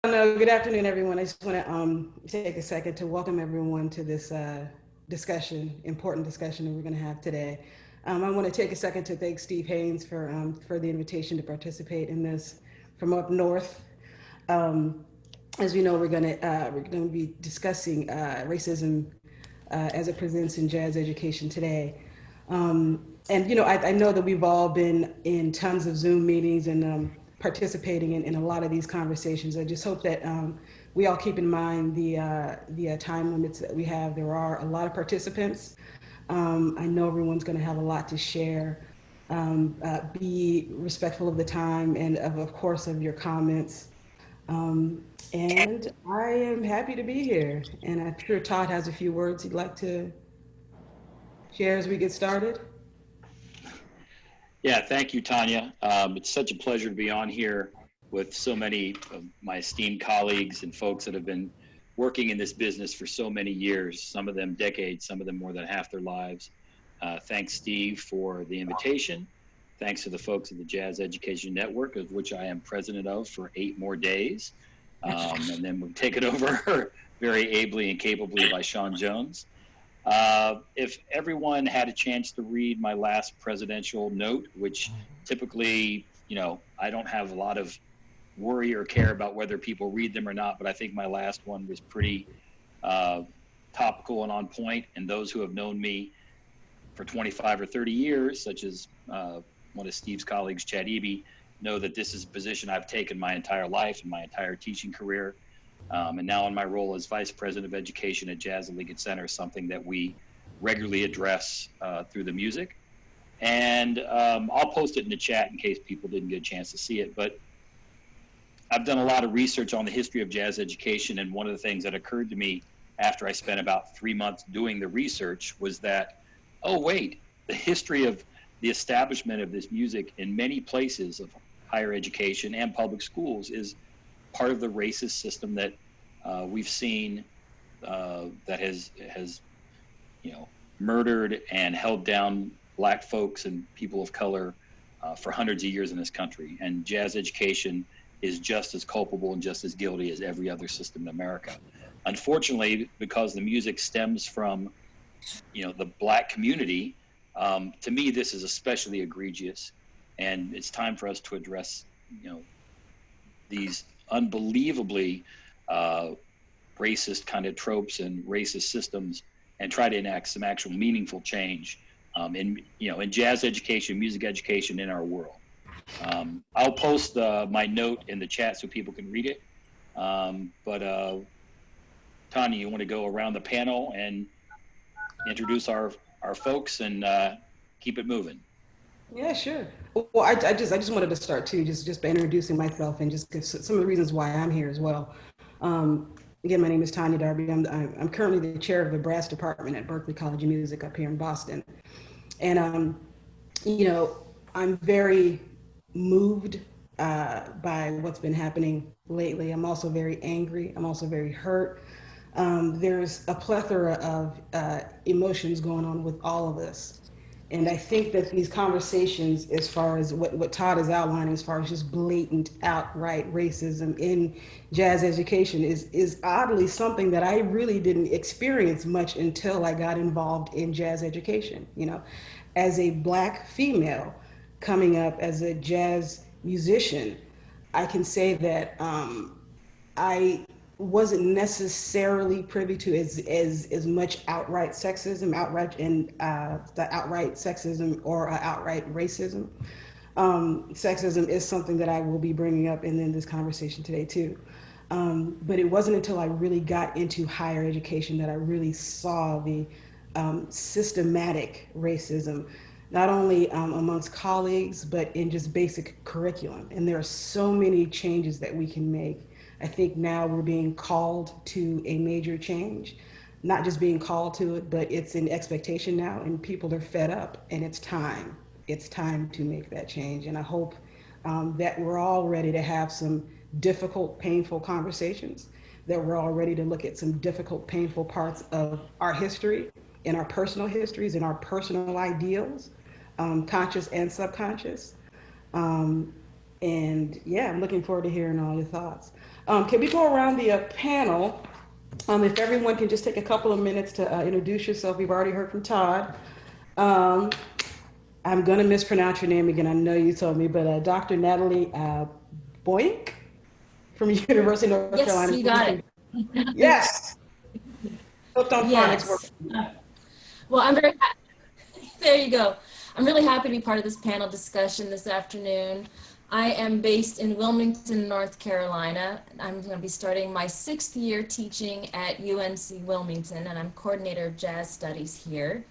No, good afternoon, everyone. I just want to take a second to welcome everyone to this important discussion that we're going to have today. I want to take a second to thank Steve Haines for the invitation to participate in this from up north. Um, as we know, we're going to be discussing racism as it presents in jazz education today. And I know that we've all been in tons of Zoom meetings and participating in a lot of these conversations. I just hope that we all keep in mind the time limits that we have. There are a lot of participants. I know everyone's going to have a lot to share. Be respectful of the time and of course of your comments. And I am happy to be here. And I'm sure Todd has a few words he'd like to share as we get started. Yeah, thank you, Tanya. It's such a pleasure to be on here with so many of my esteemed colleagues and folks that have been working in this business for so many years, some of them decades, some of them more than half their lives. Thanks, Steve, for the invitation. Thanks to the folks at the Jazz Education Network, of which I am president of for 8 more days. And then we'll take it over very ably and capably by Sean Jones. If everyone had a chance to read my last presidential note, which typically, I don't have a lot of worry or care about whether people read them or not, but I think my last one was pretty topical and on point. And those who have known me for 25 or 30 years, such as one of Steve's colleagues, Chad Eby, know that this is a position I've taken my entire life and my entire teaching career. And now in my role as Vice President of Education at Jazz and Lincoln Center, something that we regularly address through the music. And I'll post it in the chat in case people didn't get a chance to see it. But I've done a lot of research on the history of jazz education, and one of the things that occurred to me after I spent about 3 months doing the research was that, oh, wait, the history of the establishment of this music in many places of higher education and public schools is part of the racist system that we've seen that has murdered and held down Black folks and people of color for hundreds of years in this country. And jazz education is just as culpable and just as guilty as every other system in America. Unfortunately, because the music stems from the Black community, to me this is especially egregious, and it's time for us to address these unbelievably racist kind of tropes and racist systems and try to enact some actual meaningful change in jazz education, music education in our world. I'll post my note in the chat so people can read it. But Tanya, you want to go around the panel and introduce our folks and keep it moving? Yeah, sure. Well, I just wanted to start too, just by introducing myself and just give some of the reasons why I'm here as well. Again, my name is Tanya Darby. I'm currently the chair of the brass department at Berklee College of Music up here in Boston, and I'm very moved by what's been happening lately. I'm also very angry. I'm also very hurt. There's a plethora of emotions going on with all of this. And I think that these conversations, as far as what Todd is outlining, as far as just blatant, outright racism in jazz education, is oddly something that I really didn't experience much until I got involved in jazz education. As a Black female coming up as a jazz musician, I can say that I wasn't necessarily privy to as much outright sexism, outright sexism or outright racism. Sexism is something that I will be bringing up in this conversation today too. But it wasn't until I really got into higher education that I really saw the systematic racism, not only amongst colleagues, but in just basic curriculum. And there are so many changes that we can make. I think now we're being called to a major change, not just being called to it, but it's an expectation now, and people are fed up, and it's time. It's time to make that change. And I hope that we're all ready to have some difficult, painful conversations, that we're all ready to look at some difficult, painful parts of our history, in our personal histories, in our personal ideals, conscious and subconscious. Um, And yeah, I'm looking forward to hearing all your thoughts. Can we go around the panel? If everyone can just take a couple of minutes to introduce yourself. We've already heard from Todd. Um, I'm going to mispronounce your name again. I know you told me, but Dr. Natalie Boeyink from University of North Yes, Carolina. you got it. Yes. Hooked on phonics work. Yes. Well, I'm very happy. There you go. I'm really happy to be part of this panel discussion this afternoon. I am based in Wilmington, North Carolina. I'm going to be starting my 6th year teaching at UNC Wilmington, and I'm coordinator of jazz studies here.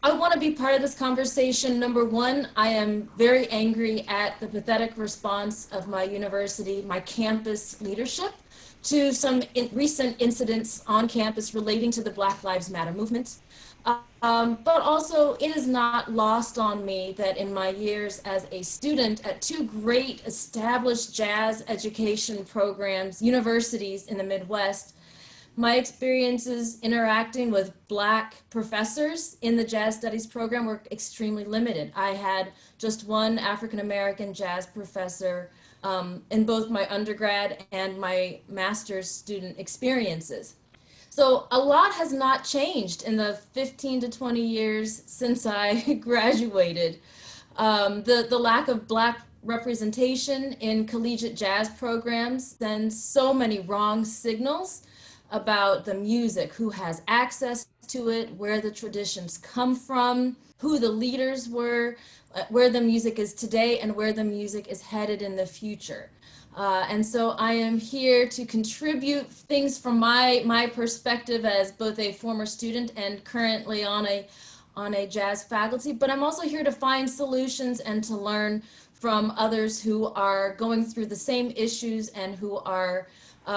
I want to be part of this conversation. Number one, I am very angry at the pathetic response of my university, my campus leadership, to some recent incidents on campus relating to the Black Lives Matter movement. But also, it is not lost on me that in my years as a student at 2 great established jazz education programs, universities in the Midwest, my experiences interacting with Black professors in the jazz studies program were extremely limited. I had just one African-American jazz professor in both my undergrad and my master's student experiences. So a lot has not changed in the 15 to 20 years since I graduated. The lack of Black representation in collegiate jazz programs sends so many wrong signals about the music, who has access to it, where the traditions come from, who the leaders were, where the music is today, and where the music is headed in the future. And so I am here to contribute things from my perspective as both a former student and currently on a jazz faculty, but I'm also here to find solutions and to learn from others who are going through the same issues and who are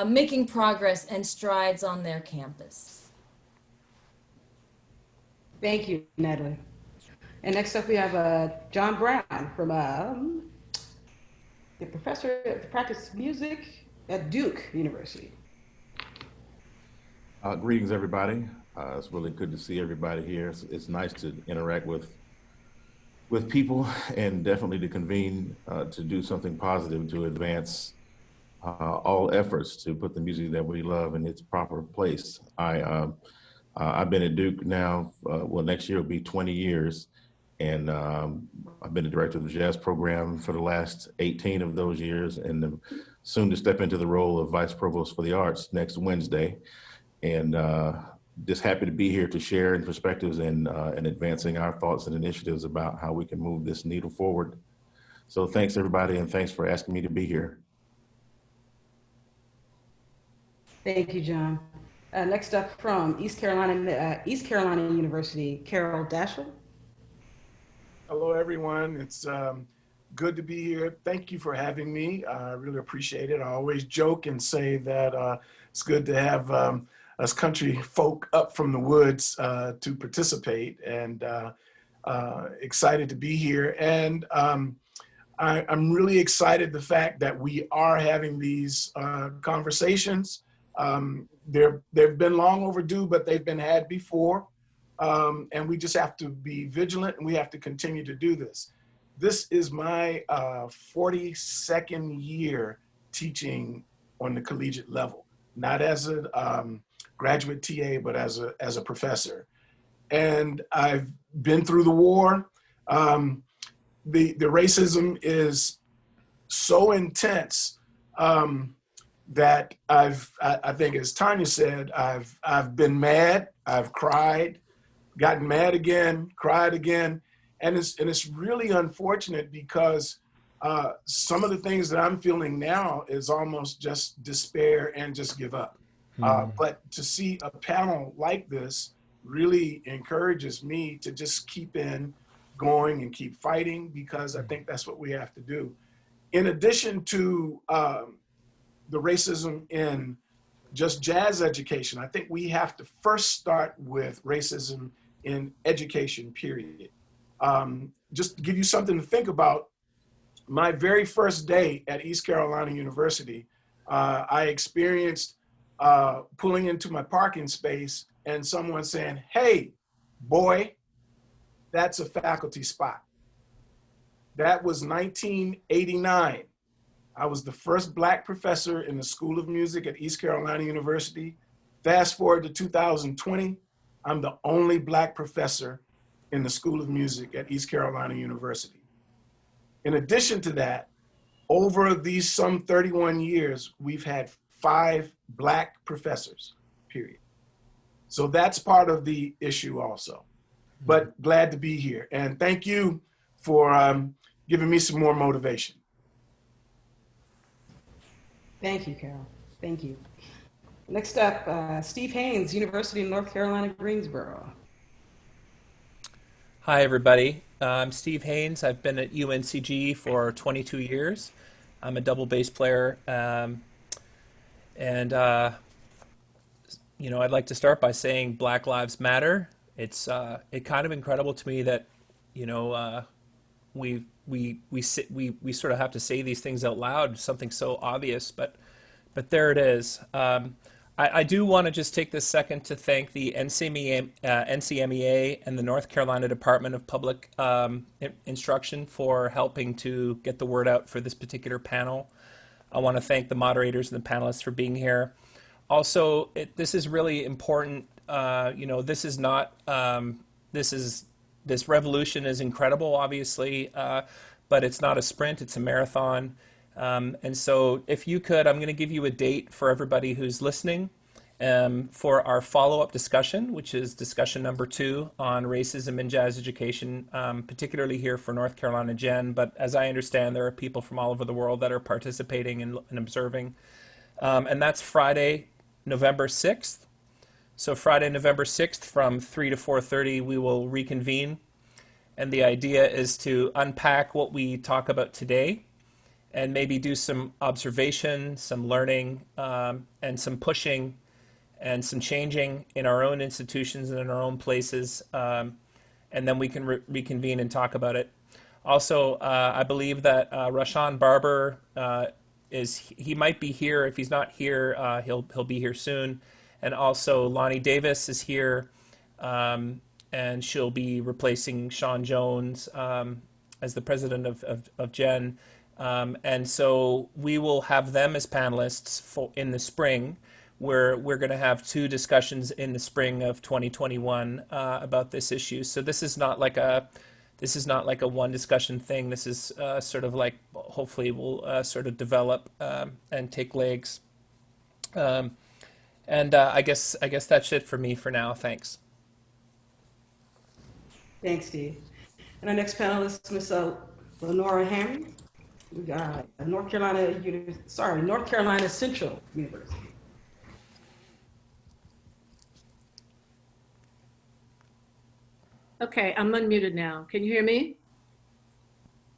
making progress and strides on their campus. Thank you, Natalie. And next up we have John Brown from the professor of practice music at Duke University. Greetings, everybody. It's really good to see everybody here. It's nice to interact with people and definitely to convene to do something positive to advance all efforts to put the music that we love in its proper place. I've been at Duke now, well, next year will be 20 years. And I've been the director of the jazz program for the last 18 of those years, and soon to step into the role of vice provost for the arts next Wednesday. And just happy to be here to share in perspectives and advancing our thoughts and initiatives about how we can move this needle forward. So thanks, everybody, and thanks for asking me to be here. Thank you, John. Next up from East Carolina University, Carroll Dashiell. Hello, everyone. It's good to be here. Thank you for having me. I really appreciate it. I always joke and say that it's good to have us country folk up from the woods to participate, and excited to be here. And I'm really excited the fact that we are having these conversations. They've been long overdue, but they've been had before. And we just have to be vigilant, and we have to continue to do this. This is my 42nd year teaching on the collegiate level, not as a graduate TA, but as a professor. And I've been through the war. The racism is so intense that I think, as Tanya said, I've been mad, I've cried, gotten mad again, cried again. And it's really unfortunate because some of the things that I'm feeling now is almost just despair and just give up. But to see a panel like this really encourages me to just keep going and keep fighting, because I think that's what we have to do. In addition to the racism in just jazz education, I think we have to first start with racism in education, period. Just to give you something to think about, my very first day at East Carolina University, I experienced pulling into my parking space and someone saying, "Hey, boy, that's a faculty spot." That was 1989. I was the first Black professor in the School of Music at East Carolina University. Fast forward to 2020, I'm the only Black professor in the School of Music at East Carolina University. In addition to that, over these some 31 years, we've had 5 Black professors, period. So that's part of the issue also. But glad to be here. And thank you for giving me some more motivation. Thank you, Carroll. Thank you. Next up, Steve Haines, University of North Carolina, Greensboro. Hi, everybody. I'm Steve Haines. I've been at UNCG for 22 years. I'm a double bass player. You know, I'd like to start by saying Black Lives Matter. It's kind of incredible to me that, you know, we sort of have to say these things out loud, something so obvious, but there it is. I do want to just take this second to thank the NCMEA and the North Carolina Department of Public Instruction for helping to get the word out for this particular panel. I want to thank the moderators and the panelists for being here. Also, this is really important. You know, this is not, this revolution is incredible, obviously, but it's not a sprint, it's a marathon. And so if you could, I'm going to give you a date for everybody who's listening for our follow-up discussion, which is discussion number 2 on racism in jazz education, particularly here for North Carolina Gen. But as I understand, there are people from all over the world that are participating and observing. And that's Friday, November 6th. So Friday, November 6th from 3 to 4:30, we will reconvene. And the idea is to unpack what we talk about today and maybe do some observation, some learning, and some pushing and some changing in our own institutions and in our own places. And then we can reconvene and talk about it. Also, I believe that Rashawn Barber he might be here. If he's not here, he'll be here soon. And also Lonnie Davis is here, and she'll be replacing Sean Jones as the president of Gen. And so we will have them as panelists in the spring, where we're going to have 2 discussions in the spring of 2021 about this issue. So this is not like a one discussion thing. This is sort of like, hopefully will sort of develop and take legs. And I guess that's it for me for now. Thanks. Thanks, Steve. And our next panelist, Ms. Lenora Hammonds, North Carolina Central University. Okay, I'm unmuted now. Can you hear me?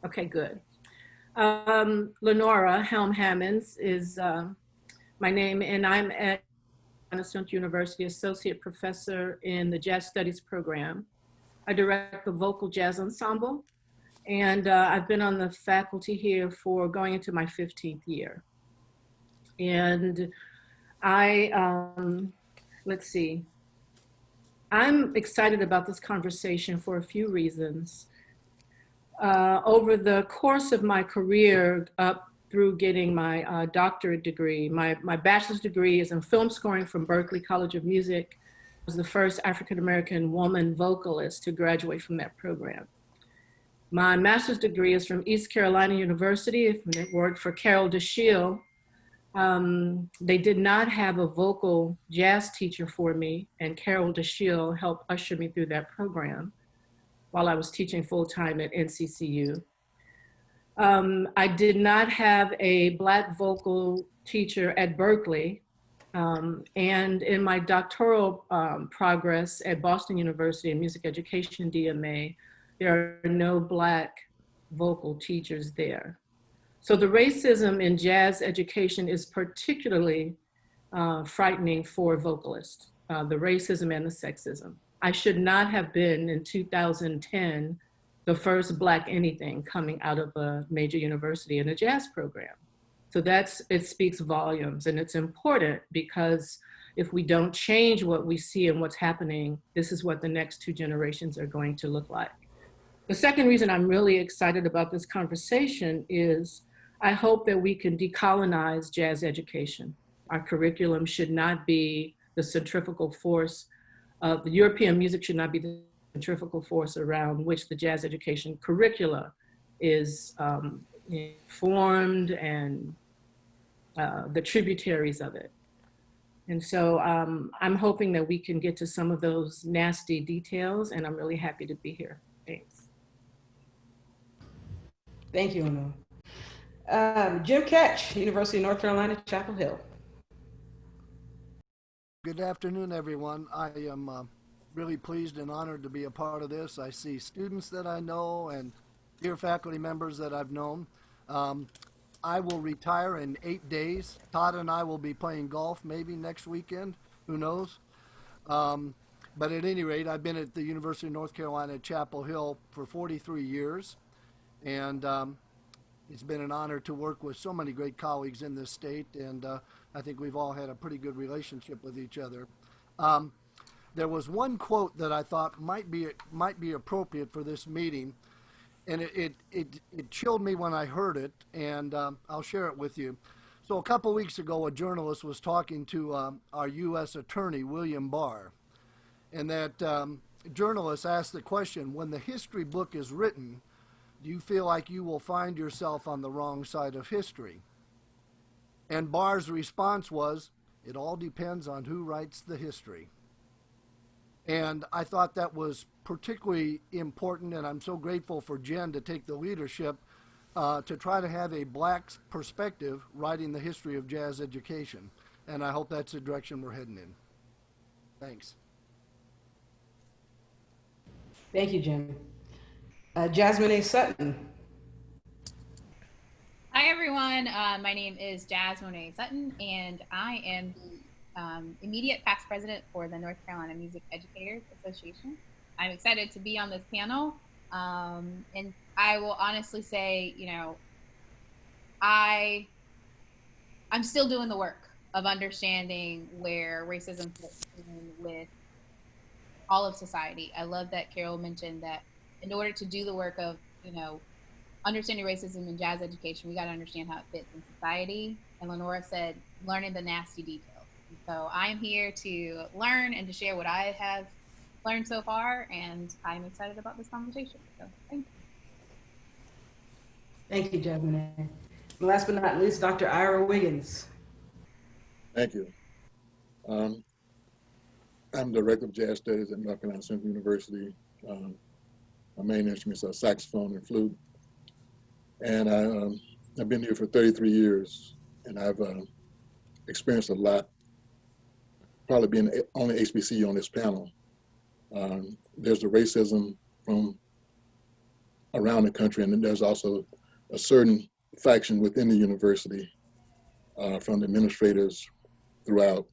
Okay, good. Lenora Hammonds is my name, and I'm at Central University Associate Professor in the Jazz Studies program. I direct the vocal jazz ensemble, and I've been on the faculty here for going into my 15th year. And let's see, I'm excited about this conversation for a few reasons. Over the course of my career up through getting my doctorate degree, my bachelor's degree is in film scoring from Berklee College of Music. I was the first African-American woman vocalist to graduate from that program. My master's degree is from East Carolina University. I worked for Carroll Dashiell. They did not have a vocal jazz teacher for me, and Carroll Dashiell helped usher me through that program while I was teaching full-time at NCCU. I did not have a Black vocal teacher at Berklee, and in my doctoral progress at Boston University in music education DMA, there are no Black vocal teachers there. So the racism in jazz education is particularly frightening for vocalists, the racism and the sexism. I should not have been in 2010 the first Black anything coming out of a major university in a jazz program. So it speaks volumes, and it's important because if we don't change what we see and what's happening, this is what the next 2 generations are going to look like. The second reason I'm really excited about this conversation is I hope that we can decolonize jazz education. Our curriculum should not be the centrifugal force of the European music should not be the centrifugal force around which the jazz education curricula is formed and the tributaries of it. And so I'm hoping that we can get to some of those nasty details, and I'm really happy to be here. Thanks. Thank you, Lenora. Jim Ketch, University of North Carolina, Chapel Hill. Good afternoon, everyone. I am really pleased and honored to be a part of this. I see students that I know and dear faculty members that I've known. I will retire in 8 days. Todd and I will be playing golf maybe next weekend. Who knows? But at any rate, I've been at the University of North Carolina at Chapel Hill for 43 years. And it's been an honor to work with so many great colleagues in this state. And I think we've all had a pretty good relationship with each other. There was one quote that I thought might be appropriate for this meeting. And it chilled me when I heard it, and I'll share it with you. So a couple weeks ago, a journalist was talking to our U.S. attorney, William Barr, and that journalist asked the question, when the history book is written, do you feel like you will find yourself on the wrong side of history? And Barr's response was, it all depends on who writes the history. And I thought that was particularly important, and I'm so grateful for Jen to take the leadership to try to have a Black perspective writing the history of jazz education. And I hope that's the direction we're heading in. Thanks. Thank you, Jim. Jazzmone Sutton. Hi, everyone. My name is Jazzmone Sutton, and I am the immediate past president for the North Carolina Music Educators Association. I'm excited to be on this panel, and I will honestly say, you know, I'm still doing the work of understanding where racism fits in with all of society. I love that Carroll mentioned that in order to do the work of, you know, understanding racism in jazz education, we got to understand how it fits in society. And Lenora said, learning the nasty details. So I am here to learn and to share what I have learned so far, and I'm excited about this conversation. So thank you. Thank you, Jazzmone. And last but not least, Dr. Ira Wiggins. Thank you. I'm Director of Jazz Studies at North Carolina Central University. My main instruments are saxophone and flute. And I've been here for 33 years, and I've experienced a lot, probably being the only HBCU on this panel. There's the racism from around the country, and then there's also a certain faction within the university from the administrators throughout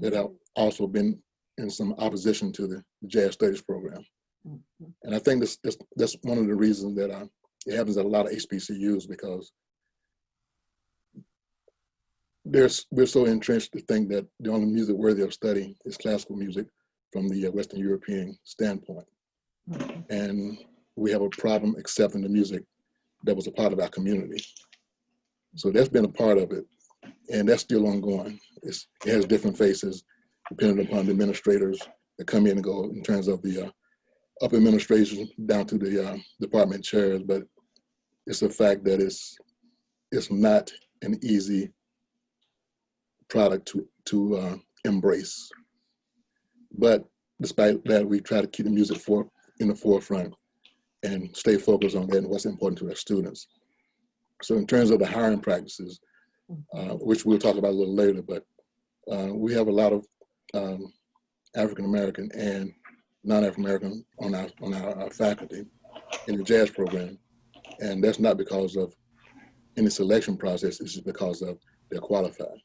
that have also been in some opposition to the Jazz Studies program. And I think that's one of the reasons that it happens at a lot of HBCUs, because we're so entrenched to think that the only music worthy of study is classical music from the Western European standpoint. And we have a problem accepting the music that was a part of our community. So that's been a part of it, and that's still ongoing. It has different faces depending upon the administrators that come in and go in terms of the upper administration down to the department chairs, but it's a fact that it's not an easy product to embrace. But despite that, we try to keep the music in the forefront and stay focused on that and what's important to our students. So in terms of the hiring practices, which we'll talk about a little later, but we have a lot of African-American and non-African-American on our faculty in the jazz program. And that's not because of any selection process, it's just because of they're qualified.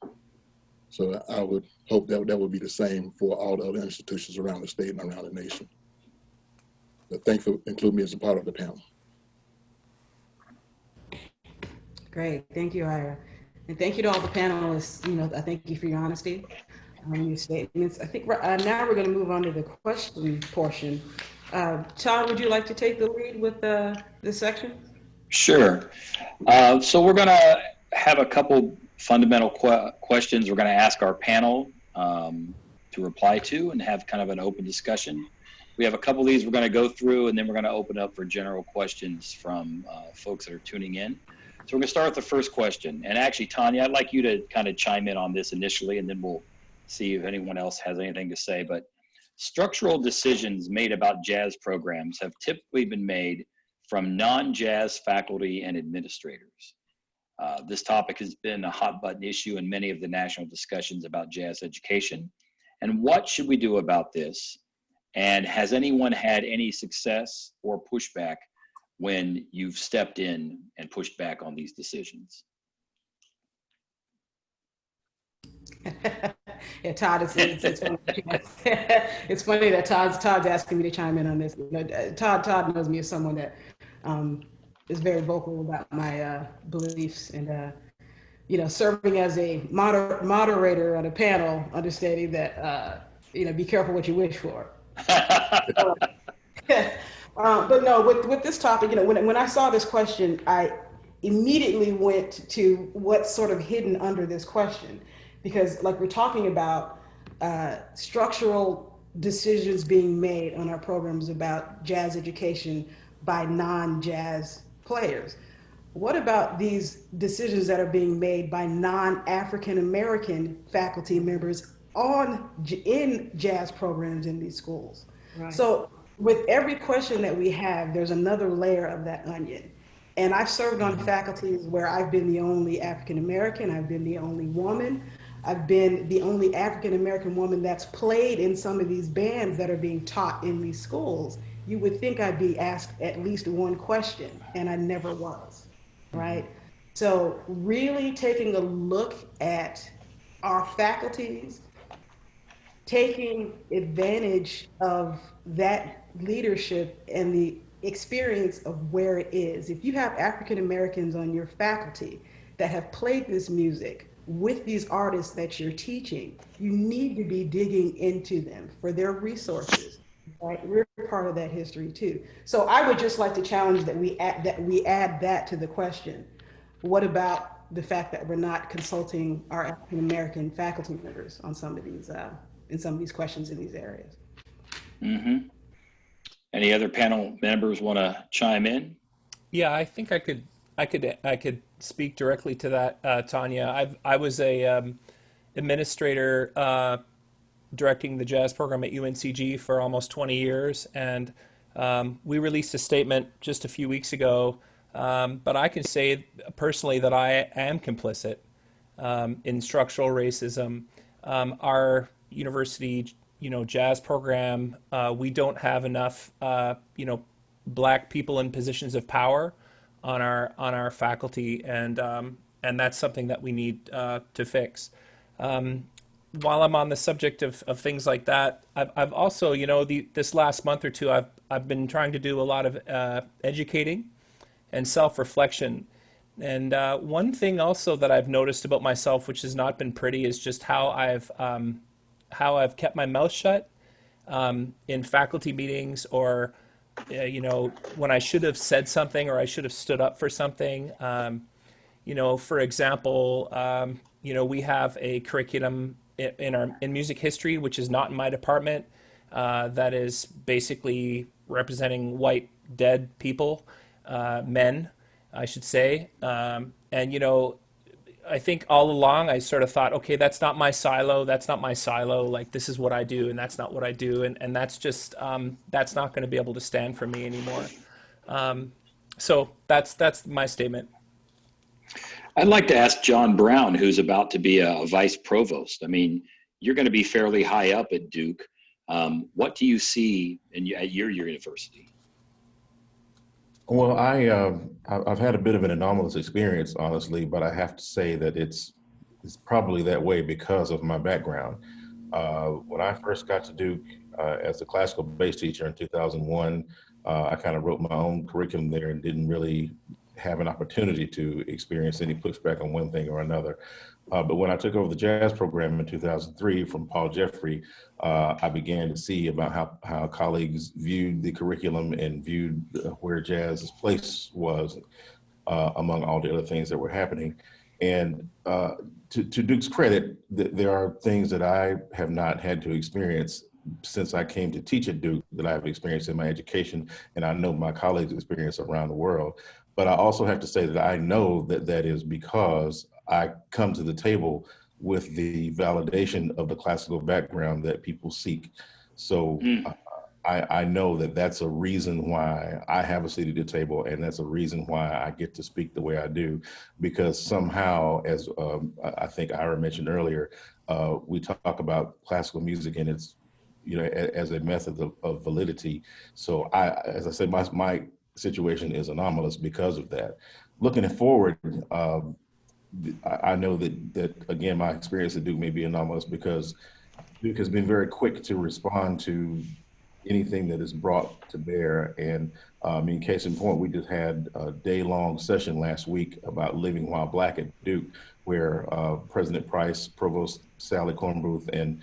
So I would hope that that would be the same for all the other institutions around the state and around the nation. But thank you for including me as a part of the panel. Great, thank you, Ira. And thank you to all the panelists. You know, I thank you for your honesty, your statements. I think now we're going to move on to the question portion. Todd, would you like to take the lead with this section? Sure. So we're going to have a couple fundamental questions we're going to ask our panel to reply to and have kind of an open discussion. We have a couple of these we're going to go through, and then we're going to open up for general questions from folks that are tuning in. So we're going to start with the first question. And actually, Tanya, I'd like you to kind of chime in on this initially, and then we'll see if anyone else has anything to say. But structural decisions made about jazz programs have typically been made from non-jazz faculty and administrators. This topic has been a hot button issue in many of the national discussions about jazz education. And what should we do about this? And has anyone had any success or pushback when you've stepped in and pushed back on these decisions? Yeah, Todd, it's funny. It's funny that Todd's asking me to chime in on this. You know, Todd knows me as someone that is very vocal about my beliefs, and you know, serving as a moderator on a panel, understanding that you know, be careful what you wish for. But no, with this topic, you know, when I saw this question, I immediately went to what's sort of hidden under this question, because like we're talking about structural decisions being made on our programs about jazz education by non-jazz players. What about these decisions that are being made by non-African American faculty members in jazz programs in these schools? Right. So with every question that we have, there's another layer of that onion. And I've served on faculties where I've been the only African American, I've been the only woman, I've been the only African American woman that's played in some of these bands that are being taught in these schools. You would think I'd be asked at least one question, and I never was, right? So really taking a look at our faculties, taking advantage of that leadership and the experience of where it is. If you have African Americans on your faculty that have played this music with these artists that you're teaching, you need to be digging into them for their resources. Right, we're part of that history too. So I would just like to challenge that we add that to the question. What about the fact that we're not consulting our African American faculty members on some of these in some of these questions in these areas? Mm-hmm. Any other panel members want to chime in? Yeah, I think I could speak directly to that, Tanya. I was a administrator directing the jazz program at UNCG for almost 20 years, and we released a statement just a few weeks ago. But I can say personally that I am complicit in structural racism. Our university, jazz program, we don't have enough, Black people in positions of power on our faculty, and that's something that we need to fix. While I'm on the subject of things like that, I've also, this last month or two, I've been trying to do a lot of educating and self-reflection. And one thing also that I've noticed about myself, which has not been pretty, is just how I've kept my mouth shut in faculty meetings, or when I should have said something or I should have stood up for something. For example, we have a curriculum in music history, which is not in my department, that is basically representing white dead people, men, I should say. I think all along I sort of thought, okay, that's not my silo. Like, this is what I do, and that's not what I do. And that's just, that's not going to be able to stand for me anymore. So that's my statement. I'd like to ask John Brown, who's about to be a vice provost. I mean, you're going to be fairly high up at Duke. What do you see at your university? Well, I've had a bit of an anomalous experience, honestly, but I have to say that it's probably that way because of my background. When I first got to Duke as a classical bass teacher in 2001, I kind of wrote my own curriculum there and didn't really have an opportunity to experience any pushback on one thing or another. But when I took over the jazz program in 2003 from Paul Jeffrey, I began to see about how colleagues viewed the curriculum and viewed where jazz's place was. among all the other things that were happening. And to Duke's credit, there are things that I have not had to experience since I came to teach at Duke that I've experienced in my education, and I know my colleagues experience around the world. But I also have to say that I know that that is because I come to the table with the validation of the classical background that people seek. So I know that that's a reason why I have a seat at the table, and that's a reason why I get to speak the way I do, because somehow, as I think Ira mentioned earlier, we talk about classical music and it's, you know, as a method of validity. So as I said, my situation is anomalous because of that. Looking forward, I know that again, my experience at Duke may be anomalous because Duke has been very quick to respond to anything that is brought to bear. And I mean, case in point, we just had a day-long session last week about living while Black at Duke, where President Price, Provost Sally Cornbooth, and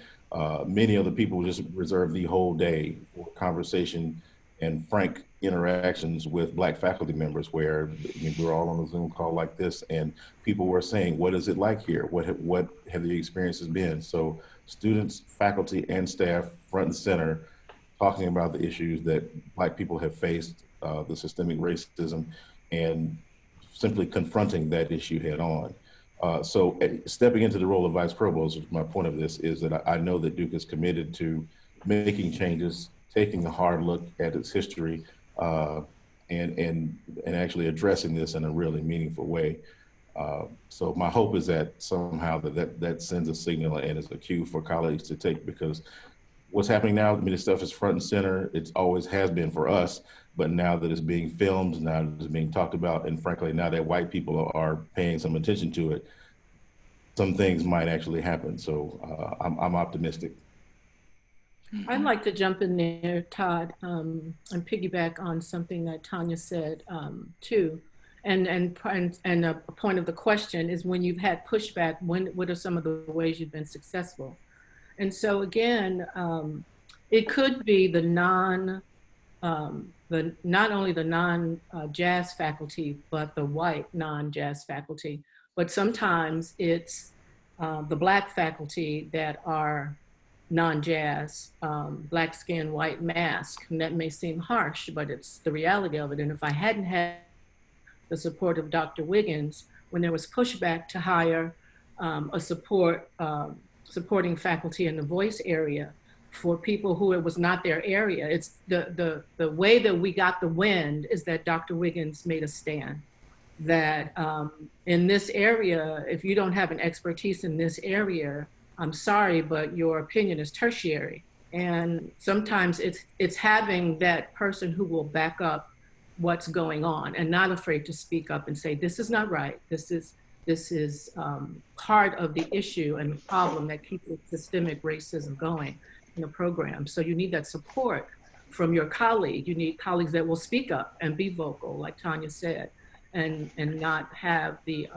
many other people just reserved the whole day for conversation and frank interactions with Black faculty members, where I mean, we were all on a Zoom call like this, and people were saying, what is it like here? What have the experiences been? So students, faculty, and staff front and center talking about the issues that Black people have faced, the systemic racism, and simply confronting that issue head on. So stepping into the role of Vice Provost, my point of this is that I know that Duke is committed to making changes, taking a hard look at its history, and actually addressing this in a really meaningful way. So my hope is that somehow that sends a signal and is a cue for colleagues to take, because what's happening now, I mean, this stuff is front and center. It always has been for us, but now that it's being filmed, now that it's being talked about, and frankly, now that white people are paying some attention to it, some things might actually happen. So I'm optimistic. I'd like to jump in there, Todd, and piggyback on something that Tanya said too. And a point of the question is, when you've had pushback, what are some of the ways you've been successful? And so again, it could be not only the non-jazz faculty, but the white non-jazz faculty. But sometimes it's the Black faculty that are non-jazz, black skin, white mask. And that may seem harsh, but it's the reality of it. And if I hadn't had the support of Dr. Wiggins, when there was pushback to hire a supporting faculty in the voice area for people who it was not their area, it's the way that we got the wind is that Dr. Wiggins made a stand that in this area, if you don't have an expertise in this area, I'm sorry, but your opinion is tertiary. And sometimes it's having that person who will back up what's going on and not afraid to speak up and say, this is not right. This is part of the issue and the problem that keeps the systemic racism going in the program. So you need that support from your colleague. You need colleagues that will speak up and be vocal, like Tanya said, and not have the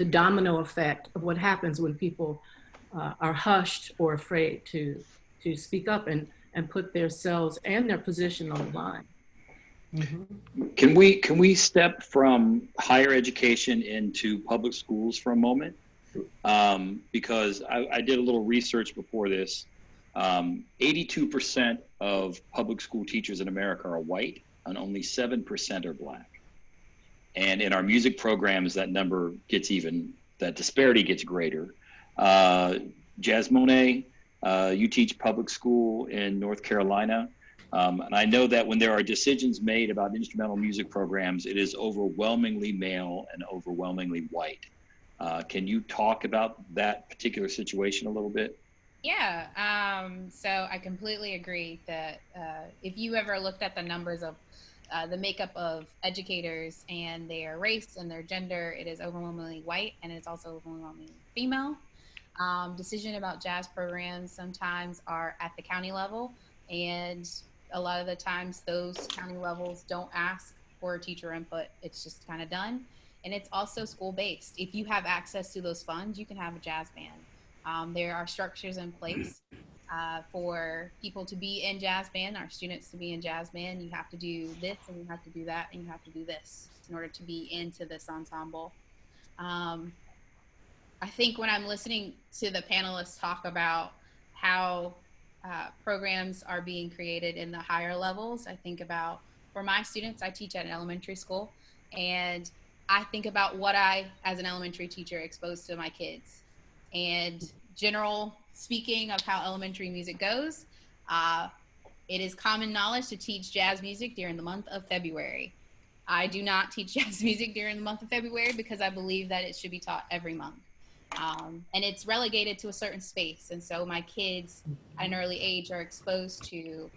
domino effect of what happens when people are hushed or afraid to speak up and put themselves and their position on the line. Mm-hmm. Can we step from higher education into public schools for a moment? Because I did a little research before this. 82% of public school teachers in America are white, and only 7% are Black. And in our music programs, that number gets that disparity gets greater. Jazzmone, you teach public school in North Carolina. And I know that when there are decisions made about instrumental music programs, it is overwhelmingly male and overwhelmingly white. Can you talk about that particular situation a little bit? Yeah, so I completely agree that if you ever looked at the numbers of the makeup of educators and their race and their gender, it is overwhelmingly white, and it's also overwhelmingly female. Decision about jazz programs sometimes are at the county level, and a lot of the times those county levels don't ask for teacher input. It's just kind of done. And it's also school-based. If you have access to those funds, you can have a jazz band. There are structures in place For people to be in jazz band, our students to be in jazz band, you have to do this and you have to do that and you have to do this in order to be into this ensemble. I think when I'm listening to the panelists talk about how programs are being created in the higher levels, I think about, for my students, I teach at an elementary school, and I think about what I, as an elementary teacher, expose to my kids. And general speaking of how elementary music goes, it is common knowledge to teach jazz music during the month of February. I do not teach jazz music during the month of February because I believe that it should be taught every month. And it's relegated to a certain space. And so my kids at an early age are exposed to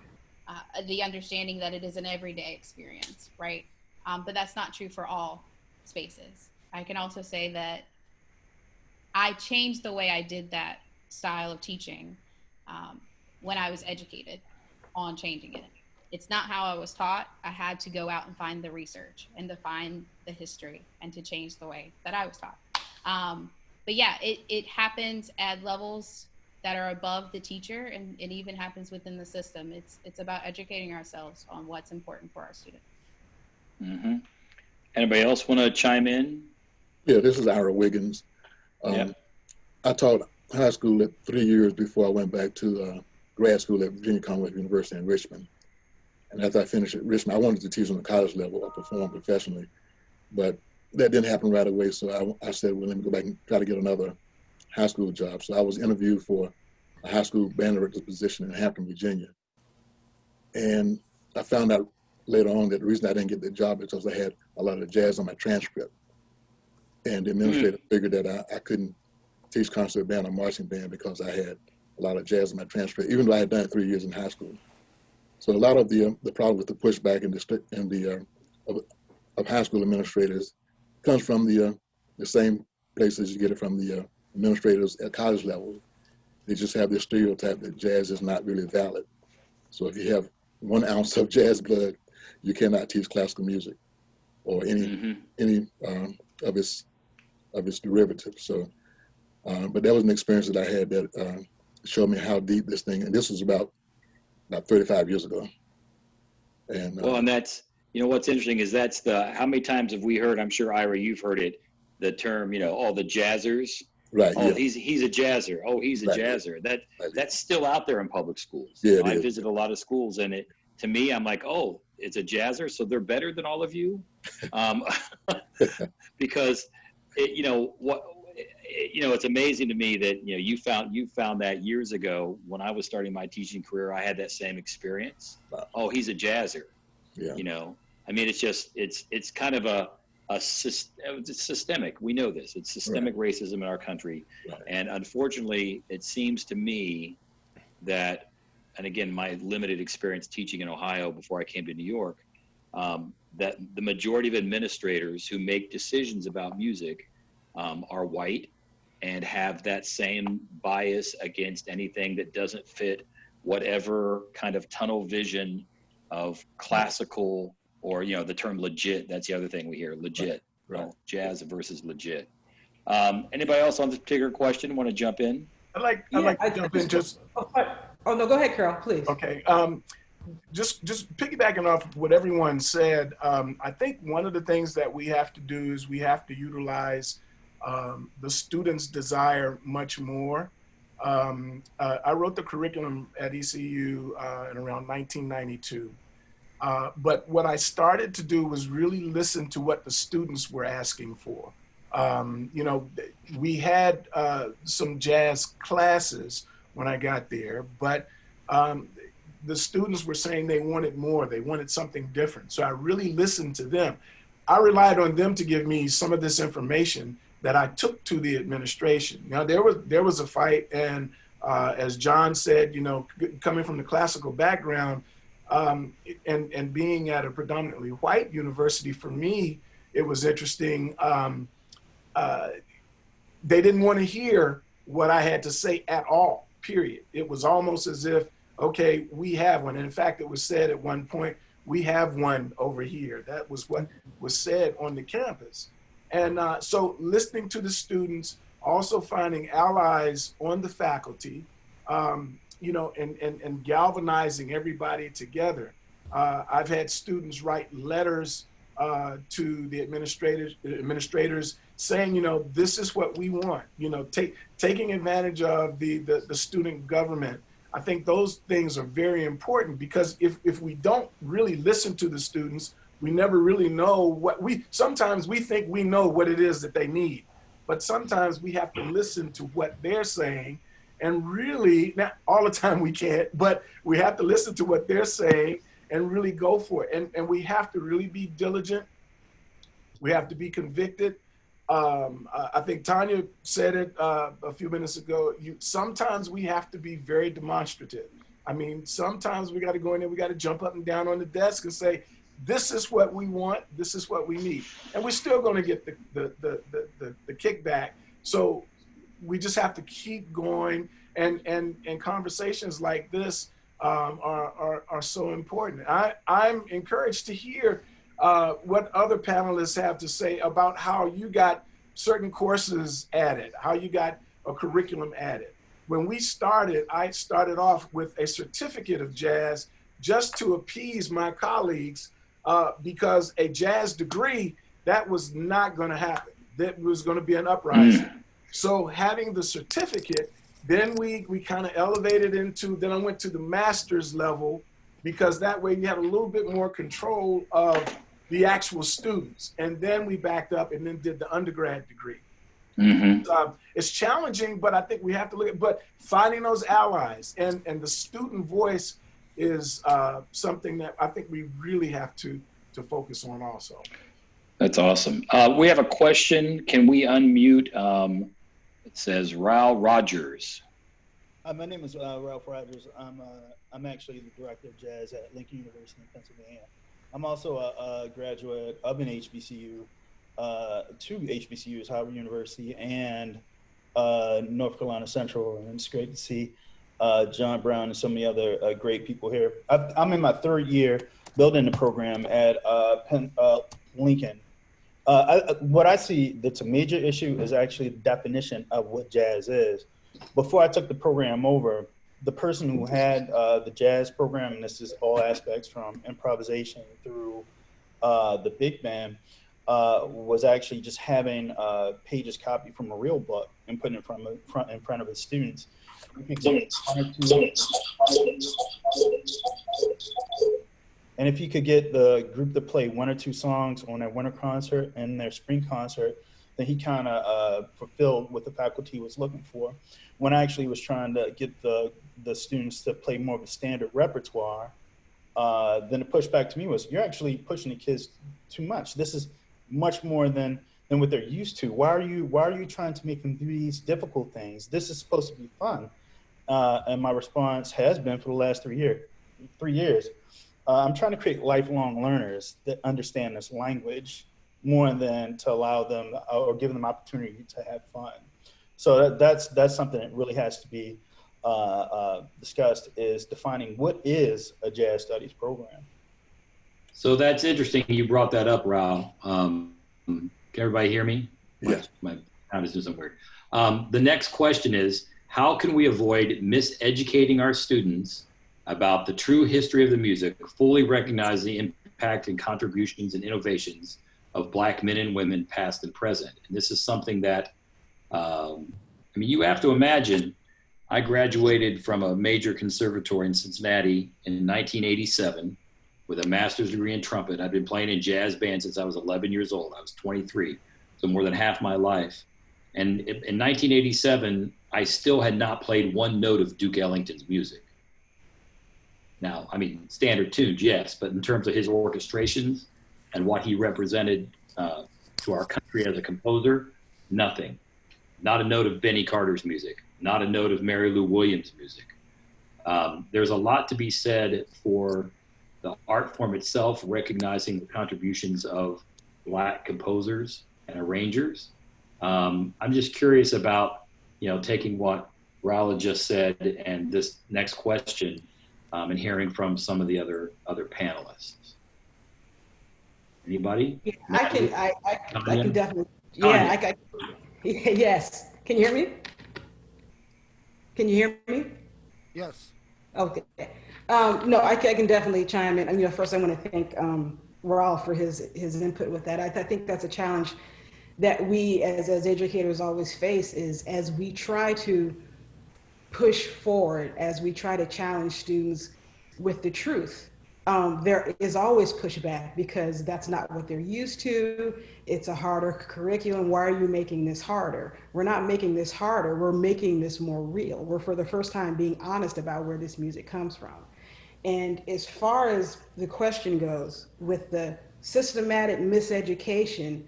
the understanding that it is an everyday experience, right? But that's not true for all spaces. I can also say that I changed the way I did that style of teaching when I was educated on changing it. It's not how I was taught. I had to go out and find the research and to find the history and to change the way that I was taught. But yeah, it happens at levels that are above the teacher, and it even happens within the system. It's about educating ourselves on what's important for our students. Mm-hmm. Anybody else want to chime in? Yeah, this is Ira Wiggins. I taught high school at 3 years before I went back to grad school at Virginia Commonwealth University in Richmond. And after I finished at Richmond, I wanted to teach on the college level or perform professionally, but that didn't happen right away. So I said, well, let me go back and try to get another high school job. So I was interviewed for a high school band director's position in Hampton, Virginia. And I found out later on that the reason I didn't get the job is because I had a lot of jazz on my transcript. And the administrator figured that I couldn't teach concert band or marching band because I had a lot of jazz in my transcript, even though I had done it 3 years in high school. So a lot of the problem with the pushback of high school administrators comes from the same places you get it from the administrators at college level. They just have this stereotype that jazz is not really valid. So if you have 1 ounce of jazz blood, you cannot teach classical music or any of its derivatives. So, but that was an experience that I had that showed me how deep this thing, and this was about 35 years ago. And well, and that's, what's interesting is that's how many times have we heard, I'm sure Ira, you've heard it, the term, the jazzers. Right. Oh, yeah. he's a jazzer. Oh, he's a right. jazzer. That's still out there in public schools. Yeah, I visit a lot of schools, and to me, I'm like, oh, it's a jazzer, so they're better than all of you, because it's amazing to me that you found that years ago when I was starting my teaching career. I had that same experience. Wow. Oh, he's a jazzer. Yeah. I mean, it's kind of it's systemic. We know this. It's systemic racism in our country. Right. And unfortunately, it seems to me that, and again, my limited experience teaching in Ohio before I came to New York, that the majority of administrators who make decisions about music are white and have that same bias against anything that doesn't fit whatever kind of tunnel vision of classical, or the term legit. That's the other thing we hear, legit. Right. Jazz versus legit. Anybody else on this particular question want to jump in? I'd like to jump in just. Oh no, go ahead, Carroll, please. Okay. Just piggybacking off of what everyone said, I think one of the things that we have to do is we have to utilize the students' desire much more. I wrote the curriculum at ECU in around 1992. But what I started to do was really listen to what the students were asking for. We had some jazz classes when I got there, but the students were saying they wanted more, they wanted something different. So I really listened to them. I relied on them to give me some of this information that I took to the administration. Now there was a fight, and as John said, coming from the classical background, and being at a predominantly white university, for me, it was interesting. They didn't want to hear what I had to say at all, period. It was almost as if, okay, we have one. And in fact, it was said at one point, we have one over here. That was what was said on the campus. And so listening to the students, also finding allies on the faculty, and galvanizing everybody together. I've had students write letters to the administrators saying, this is what we want, taking advantage of the student government. I think those things are very important, because if we don't really listen to the students, we never really know sometimes we think we know what it is that they need, but sometimes we have to listen to what they're saying, and really, not all the time we can't, but we have to listen to what they're saying and really go for it. And we have to really be diligent. We have to be convicted. I think Tanya said it a few minutes ago. Sometimes we have to be very demonstrative. I mean, sometimes we got to go in there, we got to jump up and down on the desk and say, this is what we want, this is what we need. And we're still going to get the kickback. So we just have to keep going, and conversations like this are so important. I'm encouraged to hear what other panelists have to say about how you got certain courses added, how you got a curriculum added. When we started, I started off with a certificate of jazz just to appease my colleagues, because a jazz degree, that was not going to happen. That was going to be an uprising. So having the certificate, then we kind of elevated into, then I went to the master's level, because that way you had a little bit more control of the actual students. And then we backed up and then did the undergrad degree. It's challenging, but I think we have to look at, but finding those allies and the student voice is something that I think we really have to focus on also. That's awesome. We have a question. Can we unmute? It says Ralph Rogers. My name is Ralph Rogers. I'm actually the director of jazz at Lincoln University in Pennsylvania. I'm also a graduate of an HBCU, two HBCUs, Howard University and North Carolina Central, and it's great to see John Brown and so many other great people here. I'm in my third year building the program at Lincoln. What I see that's a major issue is actually the definition of what jazz is. Before I took the program over, the person who had the jazz program, and this is all aspects from improvisation through the big band, was actually just having pages copied from a real book and putting it in front of his students. And if you could get the group to play one or two songs on their winter concert and their spring concert, then he kind of fulfilled what the faculty was looking for. When I actually was trying to get the students to play more of a standard repertoire, then the pushback to me was, you're actually pushing the kids too much. This is much more than what they're used to. Why are you trying to make them do these difficult things? This is supposed to be fun. And my response has been for the last 3 years, I'm trying to create lifelong learners that understand this language more than to allow them or give them opportunity to have fun. So that's something that really has to be discussed, is defining what is a jazz studies program. So that's interesting. You brought that up, Raul. Can everybody hear me? Yes. My sound is doing something weird. The next question is, how can we avoid miseducating our students about the true history of the music, fully recognize the impact and contributions and innovations of Black men and women, past and present? And this is something that, you have to imagine, I graduated from a major conservatory in Cincinnati in 1987 with a master's degree in trumpet. I've been playing in jazz bands since I was 11 years old. I was 23, so more than half my life. And in 1987, I still had not played one note of Duke Ellington's music. Now, standard tunes, yes, but in terms of his orchestrations and what he represented to our country as a composer, nothing. Not a note of Benny Carter's music, not a note of Mary Lou Williams' music. There's a lot to be said for the art form itself, recognizing the contributions of Black composers and arrangers. I'm just curious about, taking what Raul just said and this next question, and hearing from some of the other panelists. Anybody? Yeah, I can definitely. Yeah, yes. Can you hear me? Can you hear me? Yes. Okay. No, I can definitely chime in. First I want to thank Raul for his input with that. I think that's a challenge that we as educators always face, is as we try to push forward, as we try to challenge students with the truth. There is always pushback because that's not what they're used to. It's a harder curriculum. Why are you making this harder? We're not making this harder. We're making this more real. We're, for the first time, being honest about where this music comes from. And as far as the question goes, with the systematic miseducation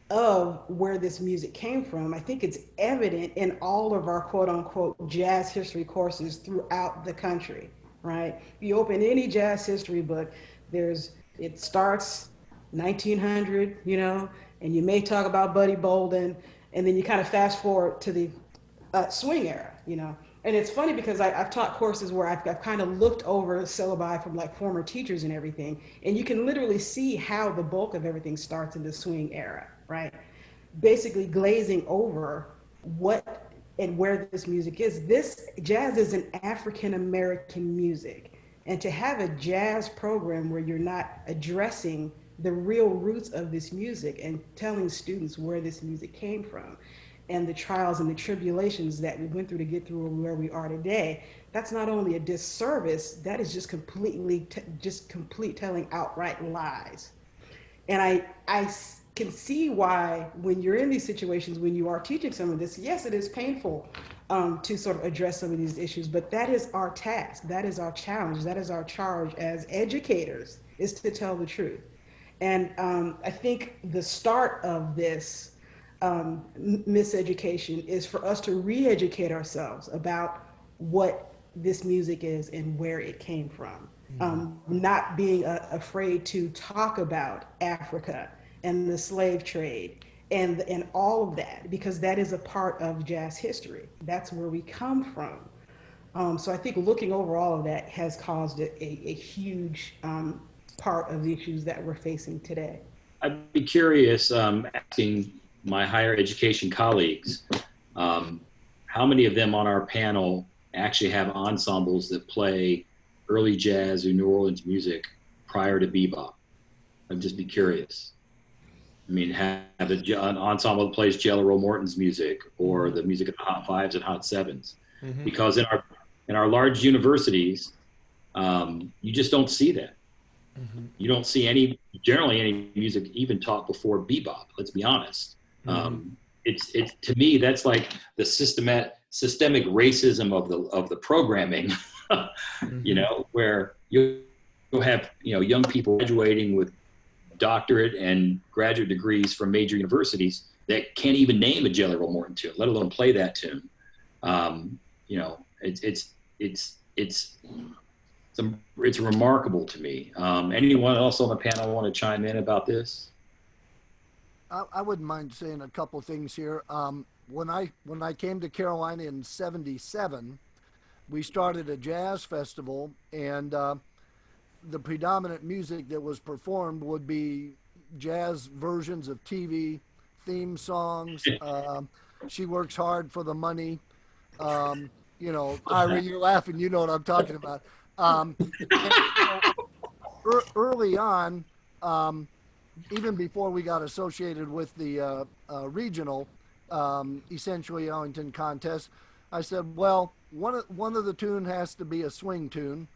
of where this music came from, I think it's evident in all of our quote unquote jazz history courses throughout the country, right? If you open any jazz history book, it starts 1900, and you may talk about Buddy Bolden, and then you kind of fast forward to the swing era. And it's funny because I've taught courses where I've kind of looked over syllabi from like former teachers and everything, and you can literally see how the bulk of everything starts in the swing era, right? Basically glazing over what and where this music is. This jazz is an African American music. And to have a jazz program where you're not addressing the real roots of this music and telling students where this music came from and the trials and the tribulations that we went through to get through where we are today, that's not only a disservice, that is just complete telling outright lies. And I can see why when you're in these situations, when you are teaching some of this, yes, it is painful to sort of address some of these issues, but that is our task, that is our challenge, that is our charge as educators, is to tell the truth. And I think the start of this miseducation is for us to re-educate ourselves about what this music is and where it came from. Not being afraid to talk about Africa and the slave trade and all of that, because that is a part of jazz history. That's where we come from. So I think looking over all of that has caused a huge part of the issues that we're facing today. I'd be curious, asking my higher education colleagues, how many of them on our panel actually have ensembles that play early jazz or New Orleans music prior to bebop? I'd just be curious. I mean, have an ensemble that plays Jello Roll Morton's music or the music of the Hot Fives and Hot Sevens. Mm-hmm. Because in our large universities, you just don't see that. Mm-hmm. You don't see generally any music even taught before bebop, let's be honest. Mm-hmm. It's to me, that's like the systemic racism of the programming, mm-hmm. Where you'll have, young people graduating with doctorate and graduate degrees from major universities that can't even name a Jelly Roll Morton tune, let alone play that tune. It's remarkable to me. Anyone else on the panel want to chime in about this? I wouldn't mind saying a couple things here. When I came to Carolina in '77, we started a jazz festival, and the predominant music that was performed would be jazz versions of TV theme songs. She Works Hard for the Money. Ira, you're laughing. You know what I'm talking about. Early on, even before we got associated with the regional, essentially Ellington contest, I said, well, one of the tune has to be a swing tune,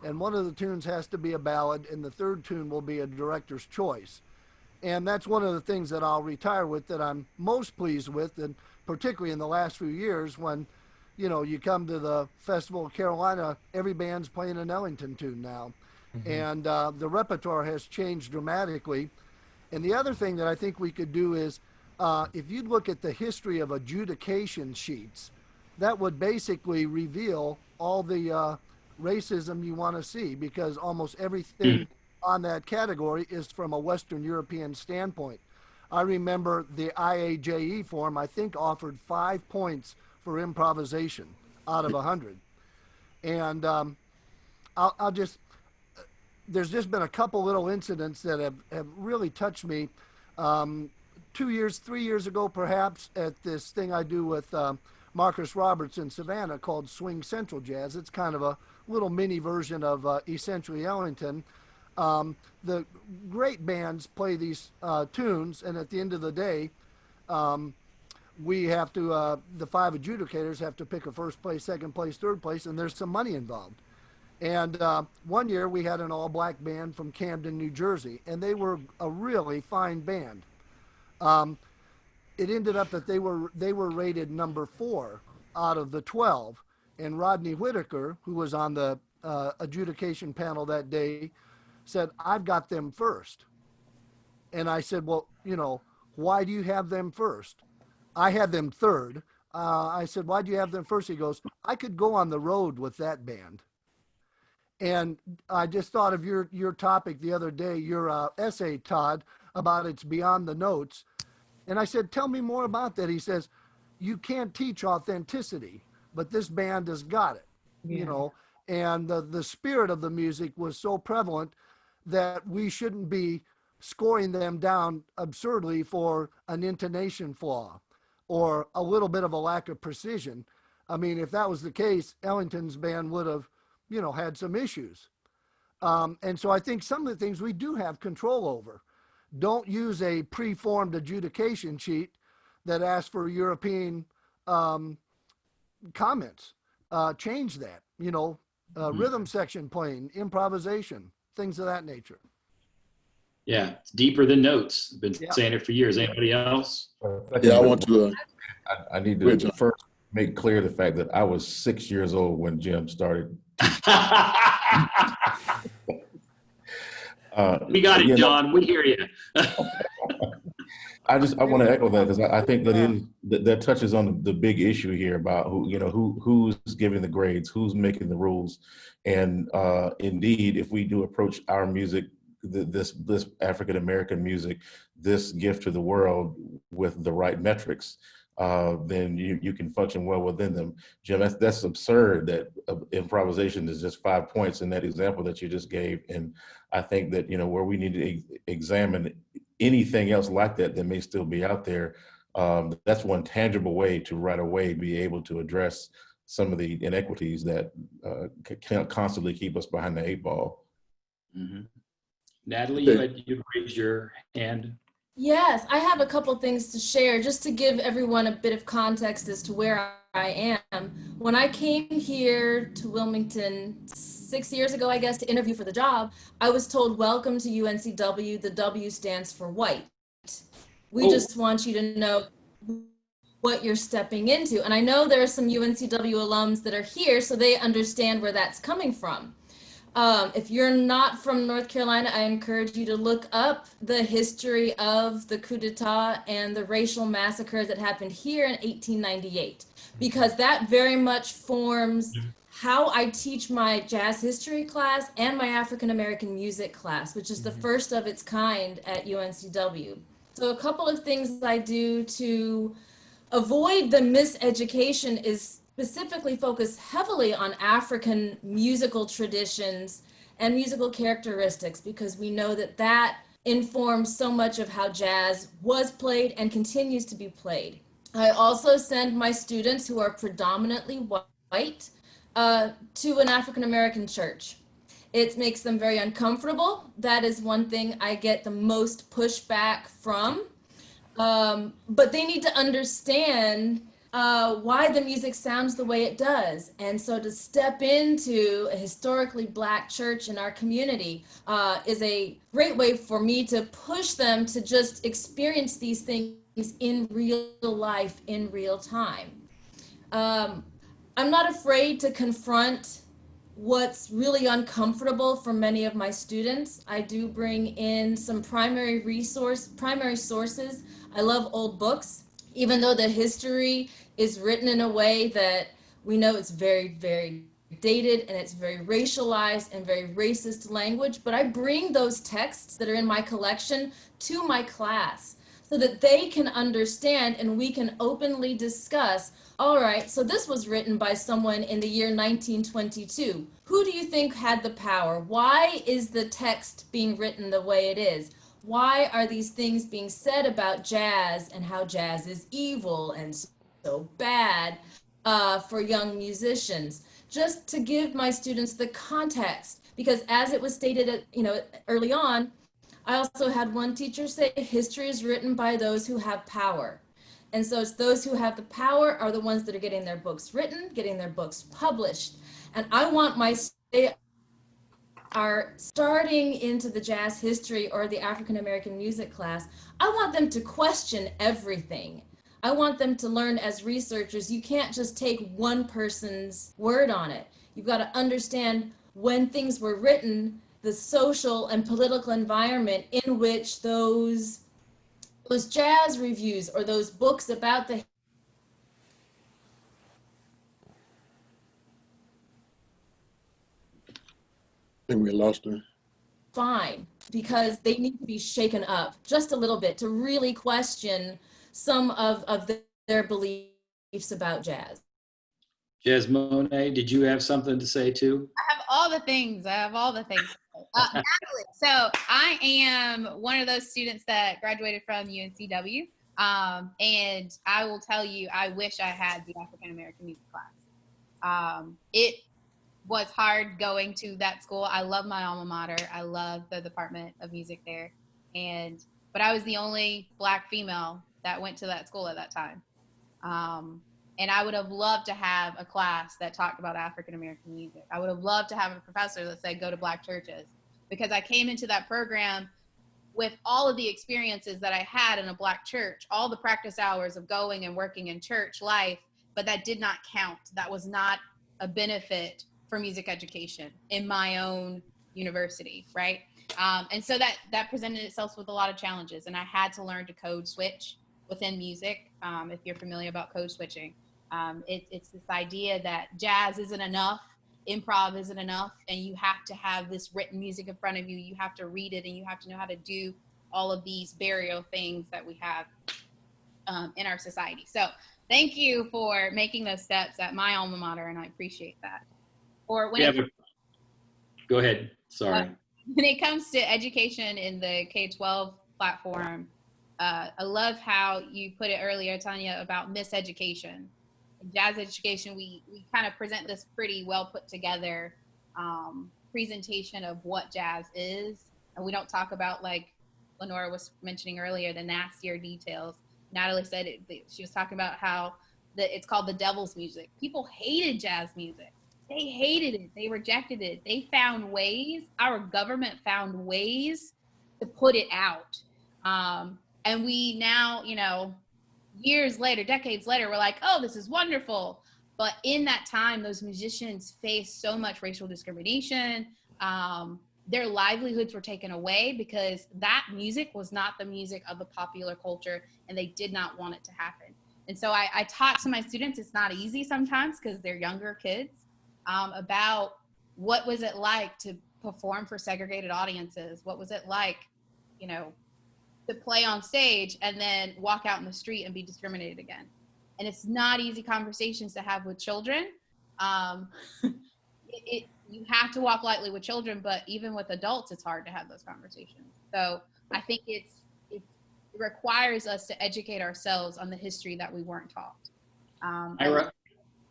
and one of the tunes has to be a ballad, and the third tune will be a director's choice. And that's one of the things that I'll retire with, that I'm most pleased with, and particularly in the last few years when, you come to the Festival of Carolina, every band's playing an Ellington tune now. Mm-hmm. And the repertoire has changed dramatically. And the other thing that I think we could do is, if you look at the history of adjudication sheets, that would basically reveal all the racism you want to see, because almost everything on that category is from a Western European standpoint. I remember the IAJE form, I think, offered 5 points for improvisation out of 100. And I'll just, there's just been a couple little incidents that have really touched me. 3 years ago, perhaps, at this thing I do with Marcus Roberts in Savannah called Swing Central Jazz. It's kind of a little mini version of essentially Ellington. The great bands play these tunes, and at the end of the day, we have to, the 5 adjudicators have to pick a first place, second place, third place, and there's some money involved. And one year we had an all-black band from Camden, New Jersey, and they were a really fine band. It ended up that they were rated number 4 out of the 12, and Rodney Whitaker, who was on the adjudication panel that day, said, "I've got them first." And I said, "Well, you know, why do you have them first?" I had them third. I said, "Why do you have them first?" He goes, "I could go on the road with that band." And I just thought of your topic the other day, your essay, Todd, about it's beyond the notes. And I said, "Tell me more about that." He says, "You can't teach authenticity, but this band has got it." Yeah. You know, and the spirit of the music was so prevalent that we shouldn't be scoring them down absurdly for an intonation flaw or a little bit of a lack of precision. I mean, if that was the case, Ellington's band would have, you know, had some issues. And so I think some of the things we do have control over. Don't use a preformed adjudication sheet that asks for European comments. Change that, you know, rhythm section playing, improvisation, things of that nature. Yeah, it's deeper than notes. I've been saying it for years. Anybody else? Yeah, I want to. I need to first make clear the fact that I was 6 years old when Jim started. We got it, John. We hear you. I want to echo that because I think that touches on the big issue here about who's giving the grades, who's making the rules, and indeed, if we do approach our music, this African American music, this gift to the world with the right metrics, then you can function well within them. Jim, that's absurd that improvisation is just 5 points in that example that you just gave. And I think that, where we need to examine anything else like that may still be out there, that's one tangible way to right away be able to address some of the inequities that can constantly keep us behind the 8 ball. Mm-hmm. Natalie, you raised your hand. Yes, I have a couple things to share just to give everyone a bit of context as to where I am. When I came here to Wilmington 6 years ago, I guess, to interview for the job, I was told, "Welcome to UNCW. The W stands for white. We just want you to know what you're stepping into." And I know there are some UNCW alums that are here, so they understand where that's coming from. If you're not from North Carolina, I encourage you to look up the history of the coup d'etat and the racial massacres that happened here in 1898, because that very much forms how I teach my jazz history class and my African American music class, which is the first of its kind at UNCW. So a couple of things I do to avoid the miseducation is specifically focus heavily on African musical traditions and musical characteristics, because we know that that informs so much of how jazz was played and continues to be played. I also send my students who are predominantly white to an African American church. It makes them very uncomfortable. That is one thing I get the most pushback from. But they need to understand why the music sounds the way it does. And so to step into a historically Black church in our community is a great way for me to push them to just experience these things in real life, in real time. I'm not afraid to confront what's really uncomfortable for many of my students. I do bring in some primary sources. I love old books, even though the history is written in a way that we know it's very, very dated and it's very racialized and very racist language. But I bring those texts that are in my collection to my class so that they can understand and we can openly discuss, all right, so this was written by someone in the year 1922. Who do you think had the power? Why is the text being written the way it is? Why are these things being said about jazz and how jazz is evil and so bad? for young musicians, just to give my students the context. Because as it was stated at, early on, I also had one teacher say, history is written by those who have power. And so it's those who have the power are the ones that are getting their books written, getting their books published. And I want my are starting into the jazz history or the African American music class, I want them to question everything. I want them to learn as researchers, you can't just take one person's word on it. You've got to understand when things were written, the social and political environment in which those jazz reviews or those books about the I think we lost her. fine, because they need to be shaken up just a little bit to really question some of their beliefs about jazz. Jazzmone, did you have something to say too? I have all the things. Natalie, so I am one of those students that graduated from UNCW. And I will tell you, I wish I had the African American music class. It was hard going to that school. I love my alma mater. I love the Department of Music there. But I was the only Black female that went to that school at that time. And I would have loved to have a class that talked about African American music. I would have loved to have a professor that said, go to Black churches, because I came into that program with all of the experiences that I had in a Black church, all the practice hours of going and working in church life, but that did not count. That was not a benefit for music education in my own university, right? And so that presented itself with a lot of challenges, and I had to learn to code switch within music. If you're familiar about code switching, it's this idea that jazz isn't enough, improv isn't enough, and you have to have this written music in front of you. You have to read it, and you have to know how to do all of these burial things that we have in our society. So thank you for making those steps at my alma mater, and I appreciate that. Or when go ahead. Sorry. When it comes to education in the K-12 platform, I love how you put it earlier, Tanya, about miseducation. In jazz education, we kind of present this pretty well put together presentation of what jazz is. And we don't talk about, like Lenora was mentioning earlier, the nastier details. Natalie said she was talking about how it's called the devil's music. People hated jazz music. They hated it. They rejected it. They found ways, our government found ways to put it out. And we now, years later, decades later, we're like, oh, this is wonderful. But in that time, those musicians faced so much racial discrimination. Their livelihoods were taken away because that music was not the music of the popular culture, and they did not want it to happen. And so I taught to my students, it's not easy sometimes because they're younger kids, about what was it like to perform for segregated audiences? What was it like, to play on stage and then walk out in the street and be discriminated against? And it's not easy conversations to have with children. You have to walk lightly with children, but even with adults, it's hard to have those conversations. So I think it requires us to educate ourselves on the history that we weren't taught. Ira,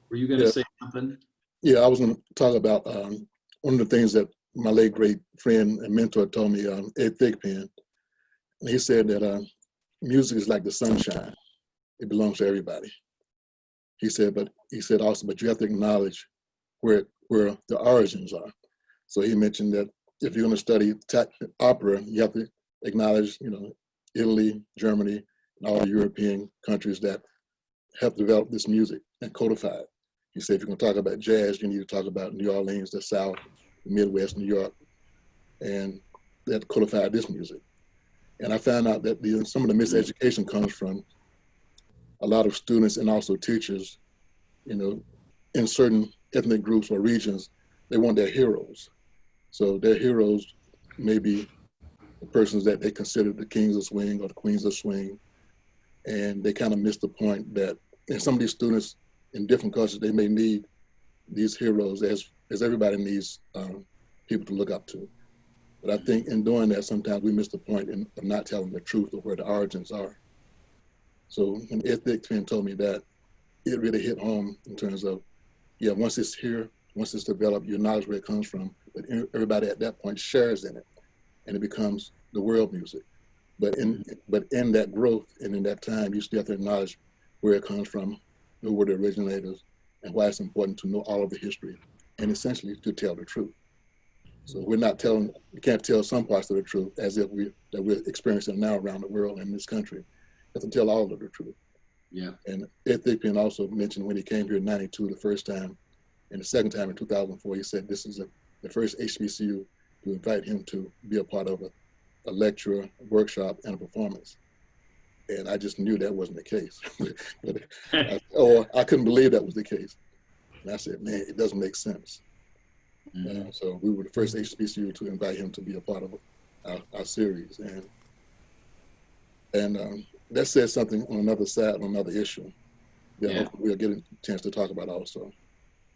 were you going to say something? Yeah, I was going to talk about one of the things that my late great friend and mentor told me, Ed Thigpen. And he said that music is like the sunshine. It belongs to everybody. He said also, but you have to acknowledge where the origins are. So he mentioned that if you're going to study opera, you have to acknowledge, Italy, Germany, and all the European countries that have developed this music and codified it. He said, if you're going to talk about jazz, you need to talk about New Orleans, the South, the Midwest, New York, and that codified this music. And I found out that some of the miseducation comes from a lot of students and also teachers, in certain ethnic groups or regions, they want their heroes. So their heroes may be the persons that they consider the kings of swing or the queens of swing. And they kind of miss the point that in some of these students in different cultures, they may need these heroes as everybody needs people to look up to. But I think in doing that, sometimes we miss the point of not telling the truth of where the origins are. So when Ed Thigpen told me that, it really hit home in terms of, yeah, once it's here, once it's developed, you acknowledge where it comes from, but everybody at that point shares in it, and it becomes the world music. But in that growth and in that time, you still have to acknowledge where it comes from, who were the originators, and why it's important to know all of the history, and essentially to tell the truth. So we can't tell some parts of the truth as if we're experiencing now around the world and in this country. We have to tell all of the truth. Yeah. And Ed Thigpen also mentioned when he came here in '92 the first time, and the second time in 2004, he said this is the first HBCU to invite him to be a part of a lecture, a workshop, and a performance. And I just knew that wasn't the case. I couldn't believe that was the case. And I said, man, it doesn't make sense. So we were the first HBCU to invite him to be a part of our series. And that says something on another side, on another issue that we'll get a chance to talk about also.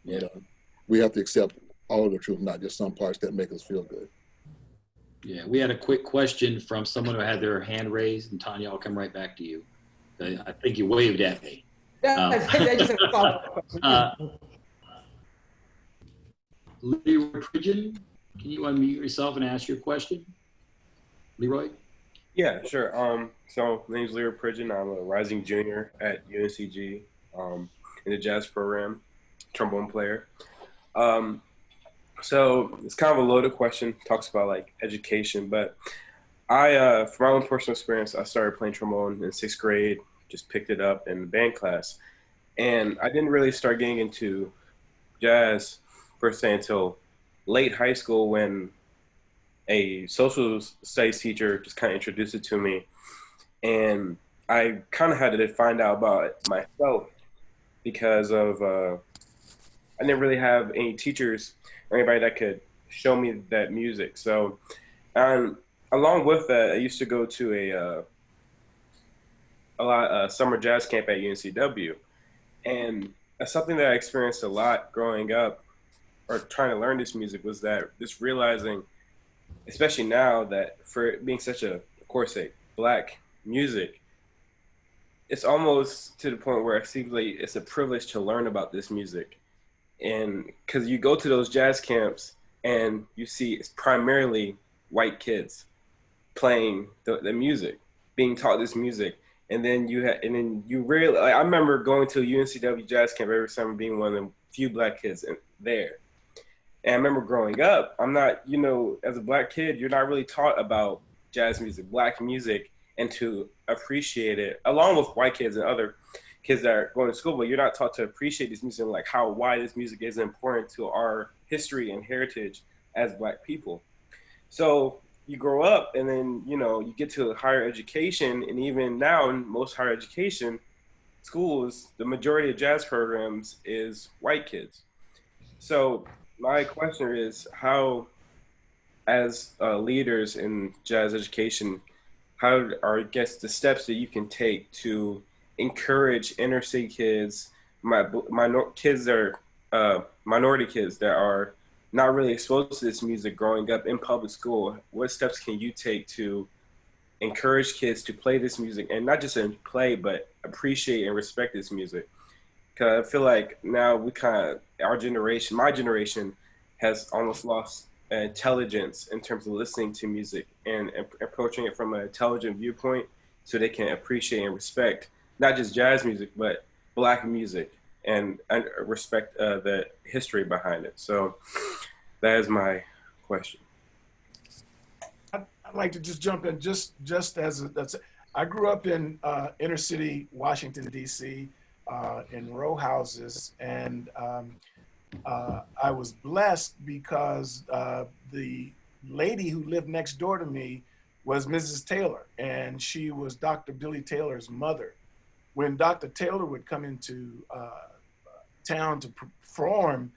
Yeah. But, we have to accept all of the truth, not just some parts that make us feel good. Yeah, we had a quick question from someone who had their hand raised, and Tanya, I'll come right back to you. I think you waved at me. I just have a follow-up question. Leroy Pridgeon, can you unmute yourself and ask your question? Leroy? Yeah, sure. So my name is Ira Wiggins. I'm a rising junior at UNCG in the jazz program, trombone player. So it's kind of a loaded question, talks about like education, but I, from my own personal experience, I started playing trombone in 6th grade, just picked it up in the band class. And I didn't really start getting into jazz per se until late high school when a social studies teacher just kind of introduced it to me. And I kind of had to find out about it myself because of, I didn't really have any teachers or anybody that could show me that music. So, along with that, I used to go to a summer jazz camp at UNCW. And something that I experienced a lot growing up or trying to learn this music was that just realizing, especially now, that for it being such of course, a Black music, it's almost to the point where it seems like it's a privilege to learn about this music. And because you go to those jazz camps and you see it's primarily white kids playing the music, being taught this music. And then you really, like, I remember going to a UNCW jazz camp every summer, being one of the few Black kids there. And I remember growing up, I'm not, as a Black kid, you're not really taught about jazz music, Black music, and to appreciate it, along with white kids and other kids that are going to school, but you're not taught to appreciate this music and like why this music is important to our history and heritage as Black people. So you grow up and then, you get to higher education, and even now in most higher education schools, the majority of jazz programs is white kids. So my question is, how, as leaders in jazz education, how are, I guess, the steps that you can take to encourage inner city kids, kids that are minority kids that are not really exposed to this music growing up in public school? What steps can you take to encourage kids to play this music, and not just play, but appreciate and respect this music? Because I feel like now we my generation has almost lost intelligence in terms of listening to music and approaching it from an intelligent viewpoint so they can appreciate and respect not just jazz music, but Black music and respect the history behind it. So that is my question. I'd like to just jump in just as I grew up in inner city Washington, D.C., in row houses, and I was blessed because the lady who lived next door to me was Mrs. Taylor, and she was Dr. Billy Taylor's mother. When Dr. Taylor would come into town to perform,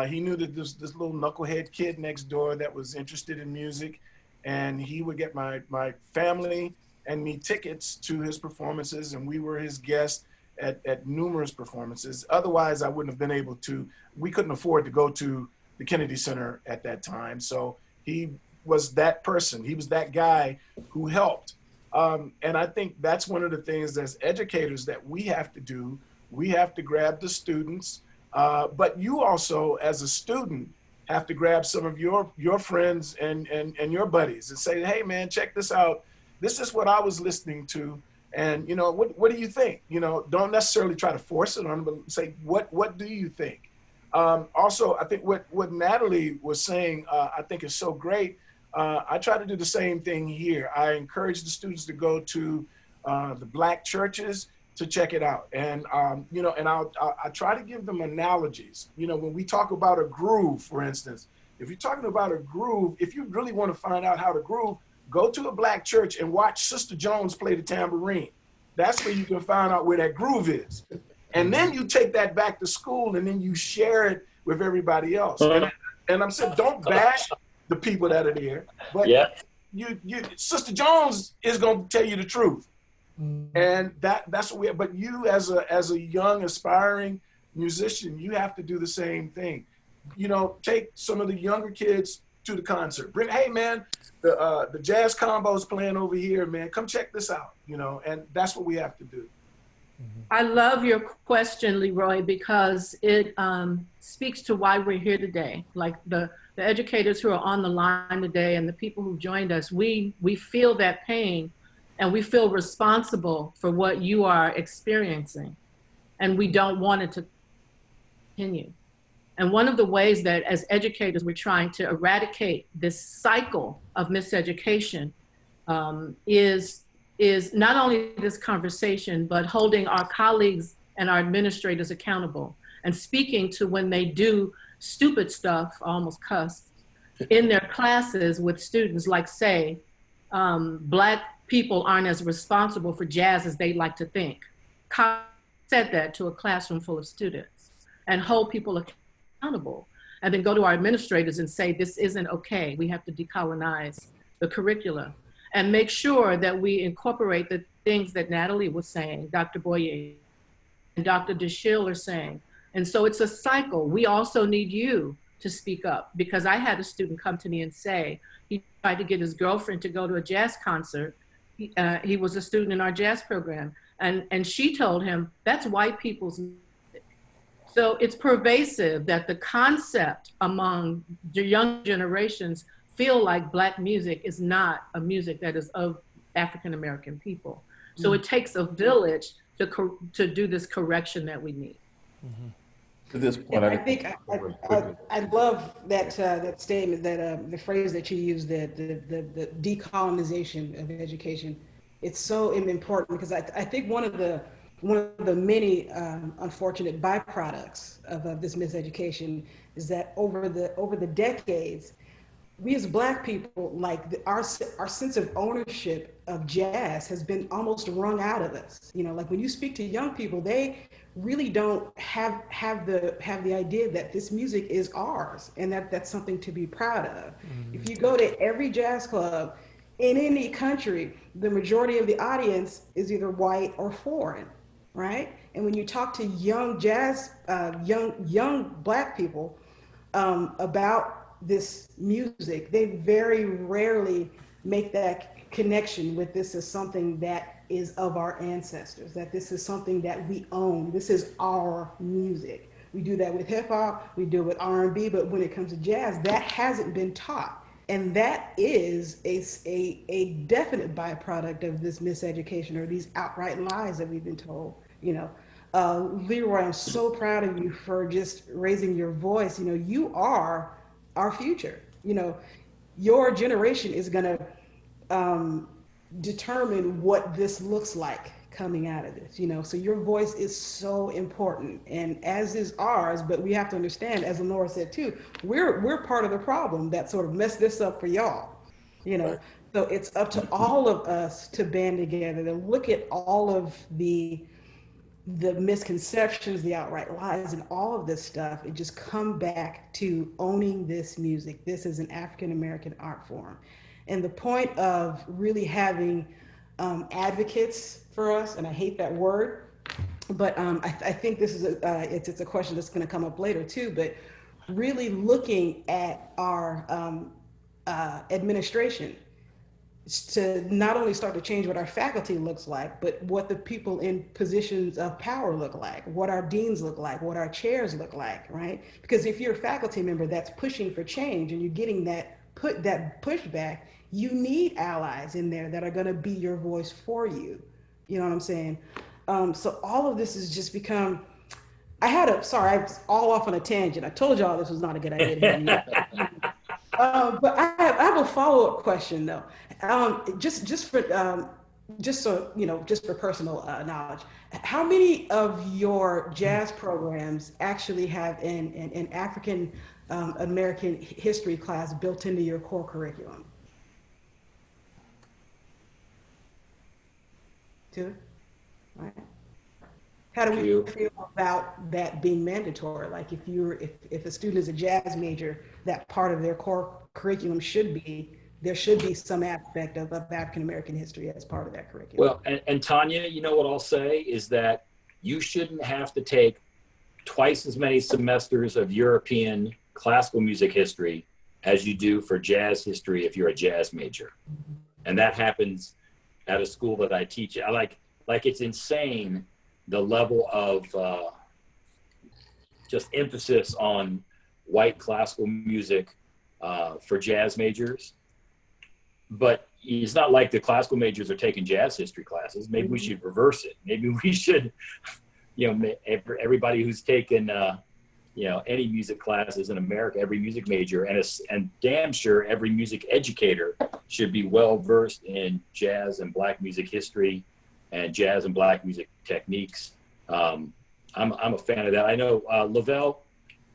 he knew that this little knucklehead kid next door that was interested in music, and he would get my family and me tickets to his performances, and we were his guests at numerous performances. Otherwise, I wouldn't have been able to. We couldn't afford to go to the Kennedy Center at that time, so he was that person. He was that guy who helped. And I think that's one of the things as educators that we have to do. We have to grab the students, but you also, as a student, have to grab some of your friends and your buddies and say, hey man, check this out. This is what I was listening to. And you know, what do you think? You know, don't necessarily try to force it on them, but say, what do you think? Also, I think what Natalie was saying, I think is so great. I try to do the same thing here. I encourage the students to go to the Black churches to check it out. And, you know, and I try to give them analogies. You know, when we talk about a groove, for instance, if you're talking about a groove, if you really want to find out how to groove, go to a Black church and watch Sister Jones play the tambourine. That's where you can find out where that groove is. And then you take that back to school and then you share it with everybody else. And I'm saying, don't bash the people that are there, but you Sister Jones is going to tell you the truth. And that's what we have. But you as a young aspiring musician, you have to do the same thing. You know, take some of the younger kids to the concert. Bring, hey man, the jazz combo's playing over here, man. Come check this out, you know, and that's what we have to do. I love your question, Leroy, because it speaks to why we're here today. Like the educators who are on the line today and the people who joined us, we feel that pain and we feel responsible for what you are experiencing. And we don't want it to continue. And one of the ways that as educators, we're trying to eradicate this cycle of miseducation is not only this conversation, but holding our colleagues and our administrators accountable and speaking to when they do stupid stuff, almost cussed, in their classes with students, like say, Black people aren't as responsible for jazz as they like to think. Said that to a classroom full of students and hold people accountable. And then go to our administrators and say, this isn't okay. We have to decolonize the curricula. And make sure that we incorporate the things that Natalie was saying, Dr. Boeyink and Dr. Dashiell are saying. And so it's a cycle. We also need you to speak up, because I had a student come to me and say, he tried to get his girlfriend to go to a jazz concert. He was a student in our jazz program. And she told him, that's white people's music. So it's pervasive that the concept among the young generations feel like Black music is not a music that is of African-American people. So it takes a village to do this correction that we need. To this point, I think I love that that statement, that the phrase that you used, that the decolonization of education. It's so important, because I think one of the many unfortunate byproducts of this miseducation is that over the decades, we as Black people, like our sense of ownership of jazz has been almost wrung out of us. You know, like when you speak to young people, they really don't have the idea that this music is ours and that's something to be proud of. If you go to every jazz club in any country, the majority of the audience is either white or foreign, right? And when you talk to young young Black people about this music, they very rarely make that connection with this as something that is of our ancestors, that this is something that we own. This is our music. We do that with hip hop, we do it with R&B, but when it comes to jazz, that hasn't been taught. And that is a definite byproduct of this miseducation, or these outright lies that we've been told. You know, Leroy, I'm so proud of you for just raising your voice. You know, you are our future. You know, your generation is going to determine what this looks like coming out of this, you know, so your voice is so important, and as is ours. But we have to understand, as Lenora said too, we're part of the problem that sort of messed this up for y'all, you know. So it's up to all of us to band together, to look at all of the misconceptions, the outright lies, and all of this stuff, and just come back to owning this music. This is an African-American art form. And the point of really having advocates for us, and I hate that word, but I think this is it's a question that's going to come up later too, but really looking at our administration to not only start to change what our faculty looks like, but what the people in positions of power look like, what our deans look like, what our chairs look like, right? Because if you're a faculty member that's pushing for change and you're getting that pushback, you need allies in there that are going to be your voice for you. You know what I'm saying? So all of this has just become. I was all off on a tangent. I told y'all this was not a good idea to have me. But I have a follow-up question though. Just for just so you know, just for personal knowledge, how many of your jazz programs actually have an African American history class built into your core curriculum? Two, right? How do we feel about that being mandatory? Like if a student is a jazz major, that part of their core curriculum there should be some aspect of African American history as part of that curriculum. Well, and Tanya, you know what I'll say is that you shouldn't have to take twice as many semesters of European classical music history as you do for jazz history if you're a jazz major. And that happens at a school that I teach. I like it's insane the level of just emphasis on white classical music for jazz majors. But it's not like the classical majors are taking jazz history classes. Maybe we should reverse it. Maybe we should, you know, everybody who's taken, you know, any music classes in America, every music major, and damn sure every music educator should be well versed in jazz and black music history and jazz and black music techniques. I'm a fan of that. I know Lavelle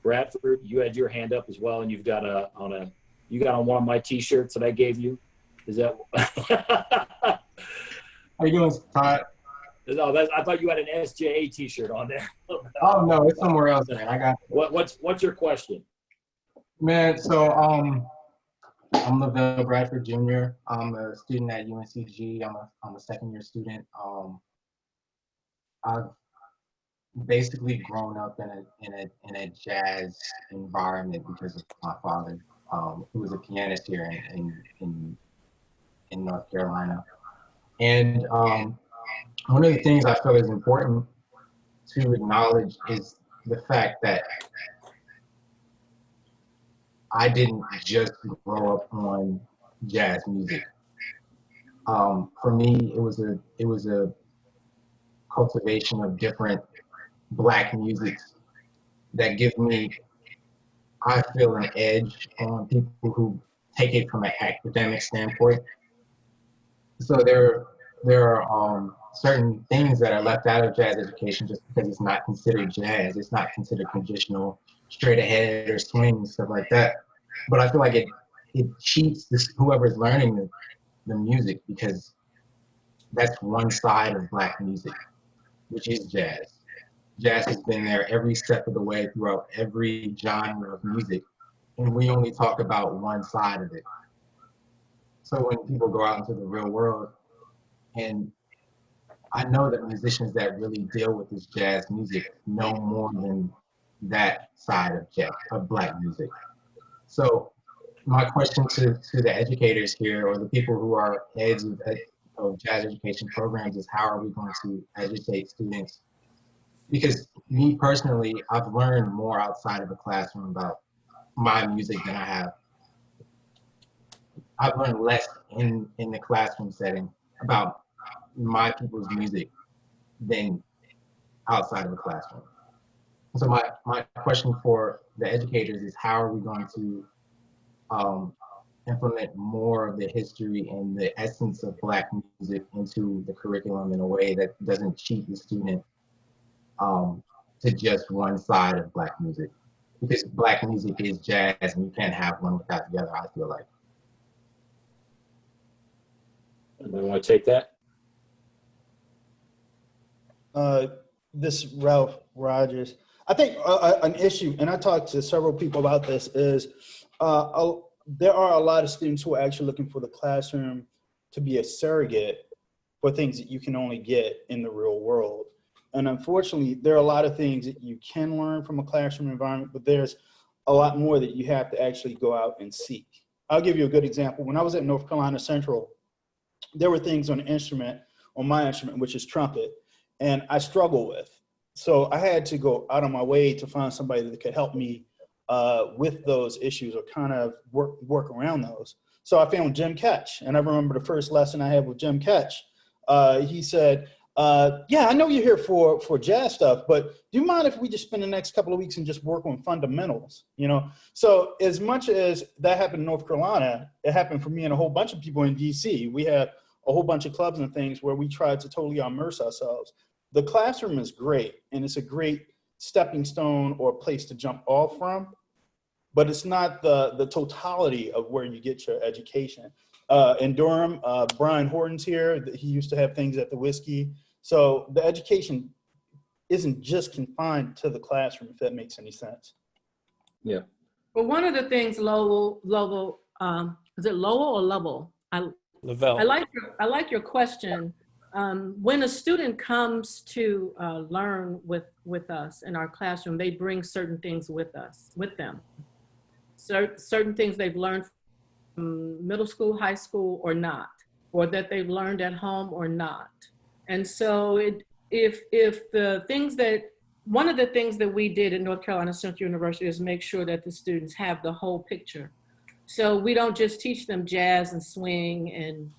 Bradford, you had your hand up as well, and you've got on one of my T-shirts that I gave you. Is that? How you doing, Todd? No, I thought you had an SJA T-shirt on there. Oh no, it's somewhere else, man. I got. What's your question? Man, so I'm Lavelle Bradford Jr. I'm a student at UNCG. I'm a second year student. I've basically grown up in a jazz environment because of my father, who was a pianist here in North Carolina. And one of the things I feel is important to acknowledge is the fact that I didn't just grow up on jazz music. For me, it was a cultivation of different Black musics that give me, I feel, an edge on people who take it from an academic standpoint. So there are certain things that are left out of jazz education just because it's not considered jazz. It's not considered traditional, straight ahead or swing, stuff like that. But I feel like it cheats whoever's learning the music, because that's one side of Black music, which is jazz. Jazz has been there every step of the way throughout every genre of music, and we only talk about one side of it. So when people go out into the real world, and I know that musicians that really deal with this jazz music know more than that side of jazz, of Black music. So my question to the educators here, or the people who are heads of jazz education programs, is how are we going to educate students? Because me personally, I've learned more outside of the classroom about my music than I have. I've learned less in the classroom setting about my people's music than outside of the classroom. So my question for the educators is, how are we going to implement more of the history and the essence of Black music into the curriculum in a way that doesn't cheat the student to just one side of Black music? Because Black music is jazz, and you can't have one without the other, I feel like. Anybody want to take that? This Ralph Rogers. I think an issue, and I talked to several people about this, is there are a lot of students who are actually looking for the classroom to be a surrogate for things that you can only get in the real world. And unfortunately, there are a lot of things that you can learn from a classroom environment, but there's a lot more that you have to actually go out and seek. I'll give you a good example. When I was at North Carolina Central, there were things on my instrument, which is trumpet, and I struggle with. So I had to go out of my way to find somebody that could help me with those issues or kind of work around those. So I found Jim Ketch, and I remember the first lesson I had with Jim Ketch. He said, yeah, I know you're here for jazz stuff, but do you mind if we just spend the next couple of weeks and just work on fundamentals, you know? So as much as that happened in North Carolina, it happened for me and a whole bunch of people in DC. We had a whole bunch of clubs and things where we tried to totally immerse ourselves. The classroom is great, and it's a great stepping stone or place to jump off from, but it's not the totality of where you get your education. In Durham, Brian Horton's here. He used to have things at the Whiskey. So the education isn't just confined to the classroom, if that makes any sense. Yeah. Well, one of the things Lowell, is it Lowell or Lovell? Lavelle. I like your question. When a student comes to learn with us in our classroom, they bring certain things with them. Certain things they've learned from middle school, high school, or not, or that they've learned at home or not. And so one of the things that we did at North Carolina Central University is make sure that the students have the whole picture. So we don't just teach them jazz and swing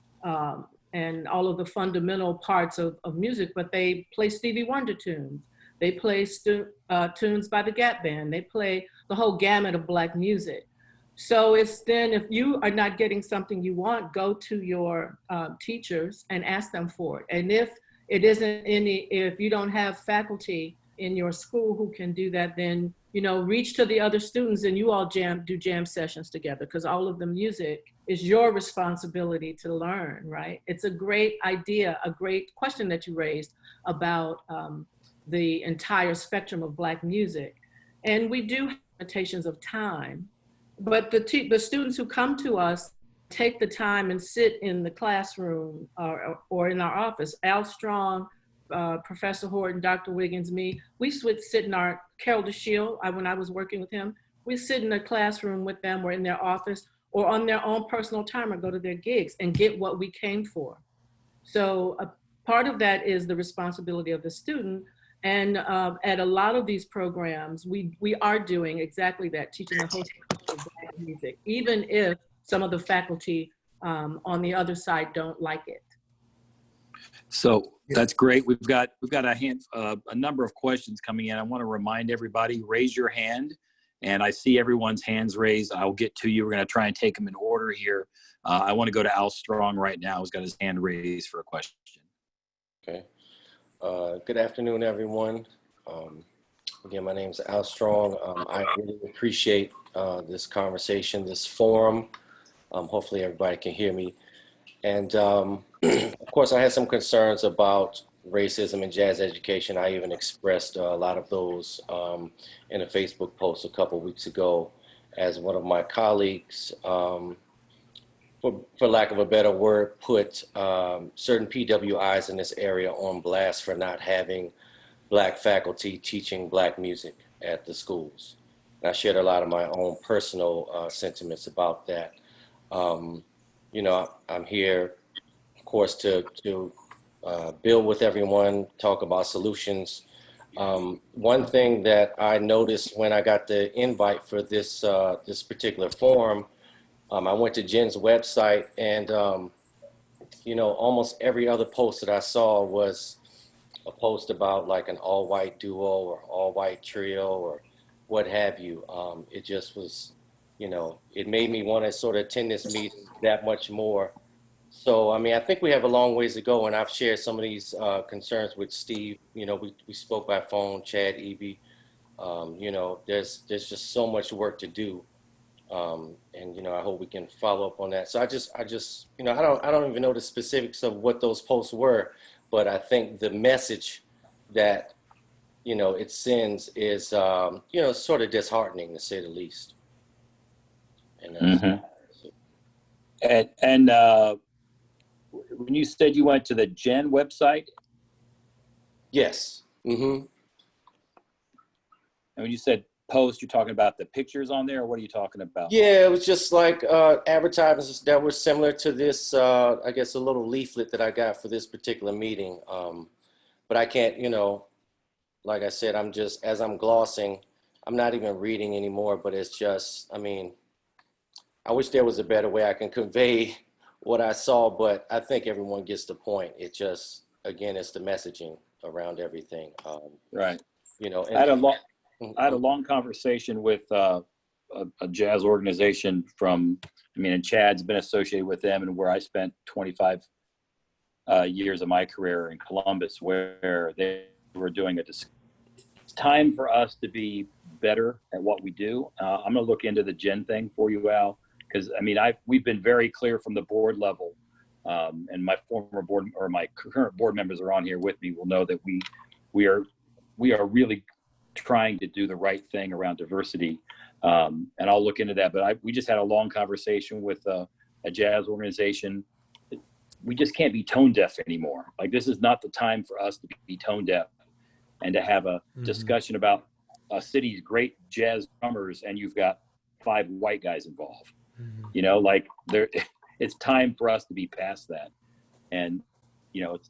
and all of the fundamental parts of music, but they play Stevie Wonder tunes. They play tunes by the Gap Band. They play the whole gamut of Black music. So it's then, if you are not getting something you want, go to your teachers and ask them for it. And if it isn't if you don't have faculty in your school who can do that, then, you know, reach to the other students and you all do jam sessions together, because all of the music is your responsibility to learn, right? It's a great idea, a great question that you raised about the entire spectrum of Black music. And we do have limitations of time, but the students who come to us take the time and sit in the classroom or in our office. Al Strong, Professor Horton, Dr. Wiggins, me, we would sit in our, Carroll Dashiell, when I was working with him, we sit in the classroom with them or in their office or on their own personal time or go to their gigs and get what we came for. So a part of that is the responsibility of the student. And at a lot of these programs, we are doing exactly that, teaching the whole spectrum of Black music, even if some of the faculty on the other side don't like it. So that's great. We've got a number of questions coming in. I want to remind everybody, raise your hand. And I see everyone's hands raised. I'll get to you. We're going to try and take them in order here. I want to go to Al Strong right now, who's got his hand raised for a question. Okay. Good afternoon, everyone. Again, my name is Al Strong. I really appreciate this conversation, this forum. Hopefully everybody can hear me. And of course, I had some concerns about racism in jazz education. I even expressed a lot of those in a Facebook post a couple weeks ago, as one of my colleagues, for lack of a better word, put certain PWIs in this area on blast for not having Black faculty teaching Black music at the schools. And I shared a lot of my own personal sentiments about that. You know, I'm here, of course, to build with everyone, talk about solutions. One thing that I noticed when I got the invite for this this particular forum, I went to Jen's website, and you know, almost every other post that I saw was a post about like an all-white duo or all-white trio or what have you. It just was, you know, it made me want to sort of attend this meeting that much more. So, I mean, I think we have a long ways to go, and I've shared some of these concerns with Steve. You know, we spoke by phone, Chad, Evie. You know, there's just so much work to do. And, you know, I hope we can follow up on that. So I just, you know, I don't even know the specifics of what those posts were, but I think the message that, you know, it sends is, you know, sort of disheartening, to say the least. And, when you said you went to the Jen website? Yes. Mm-hmm. And when you said post, you're talking about the pictures on there, or what are you talking about? Yeah, it was just like advertisements that were similar to this, I guess, a little leaflet that I got for this particular meeting. But I can't, like I said, I'm just, as I'm glossing, I'm not even reading anymore, but it's just, I mean, I wish there was a better way I can convey what I saw, but I think everyone gets the point. It just, again, it's the messaging around everything. Right. And, I had a long conversation with a jazz organization and Chad's been associated with them, and where I spent 25 years of my career in Columbus, where they were doing it's time for us to be better at what we do. I'm going to look into the Gen thing for you, Al, because we've been very clear from the board level, and my former board or my current board members are on here with me will know that we are really trying to do the right thing around diversity, and I'll look into that. But we just had a long conversation with a jazz organization. We just can't be tone deaf anymore. Like, this is not the time for us to be tone deaf and to have a discussion about a city's great jazz drummers and you've got 5 white guys involved. It's time for us to be past that. And, it's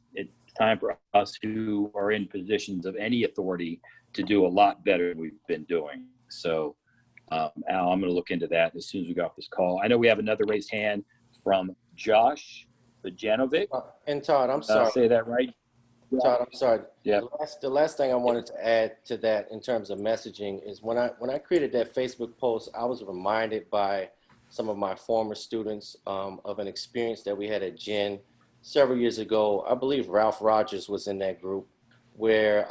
time for us who are in positions of any authority to do a lot better than we've been doing. So, Al, I'm going to look into that as soon as we get off this call. I know we have another raised hand from Josh Vajanovic. And Todd, I'm sorry. Say that right? Todd, I'm sorry. Yeah. The last thing I wanted to add to that in terms of messaging is when I created that Facebook post, I was reminded by some of my former students of an experience that we had at Gen several years ago. I believe Ralph Rogers was in that group where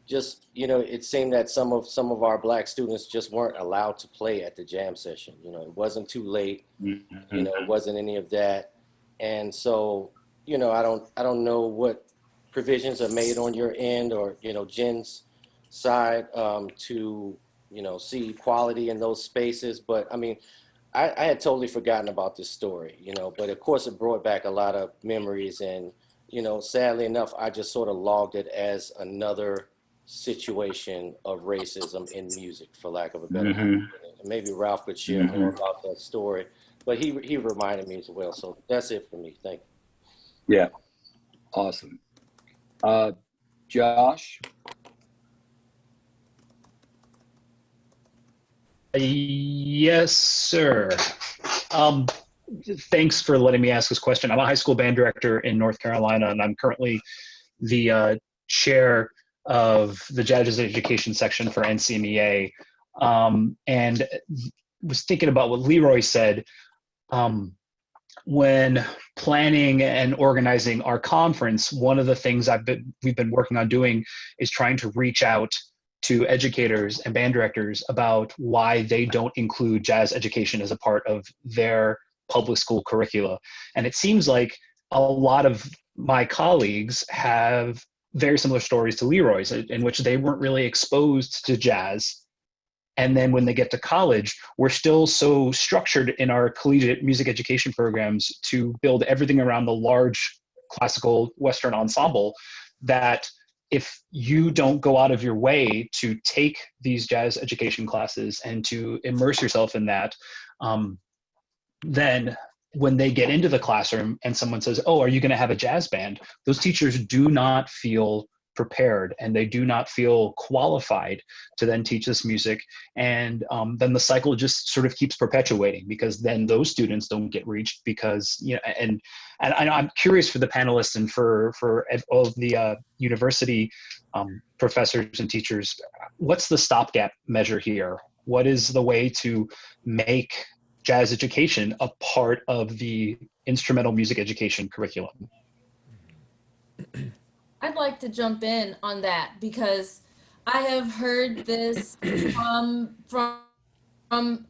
it seemed that some of our Black students just weren't allowed to play at the jam session. It wasn't too late. It wasn't any of that. And so, I don't know what provisions are made on your end or, Gen's side to, see equality in those spaces. But I had totally forgotten about this story, but of course it brought back a lot of memories. And, sadly enough, I just sort of logged it as another situation of racism in music, for lack of a better word. Maybe Ralph could share more about that story, but he reminded me as well. So that's it for me. Thank you. Yeah. Awesome. Josh? Yes, sir. Thanks for letting me ask this question. I'm a high school band director in North Carolina, and I'm currently the chair of the Jazz Education section for NCMEA. And was thinking about what Leroy said. When planning and organizing our conference, one of the things we've been working on doing is trying to reach out to educators and band directors about why they don't include jazz education as a part of their public school curricula. And it seems like a lot of my colleagues have very similar stories to Leroy's, in which they weren't really exposed to jazz. And then when they get to college, we're still so structured in our collegiate music education programs to build everything around the large classical Western ensemble that if you don't go out of your way to take these jazz education classes and to immerse yourself in that, then when they get into the classroom and someone says, "Oh, are you going to have a jazz band?" those teachers do not feel prepared and they do not feel qualified to then teach this music. And then the cycle just sort of keeps perpetuating, because then those students don't get reached because, and I'm curious for the panelists and for all of the university professors and teachers, what's the stopgap measure here? What is the way to make jazz education a part of the instrumental music education curriculum? I'd like to jump in on that because I have heard this from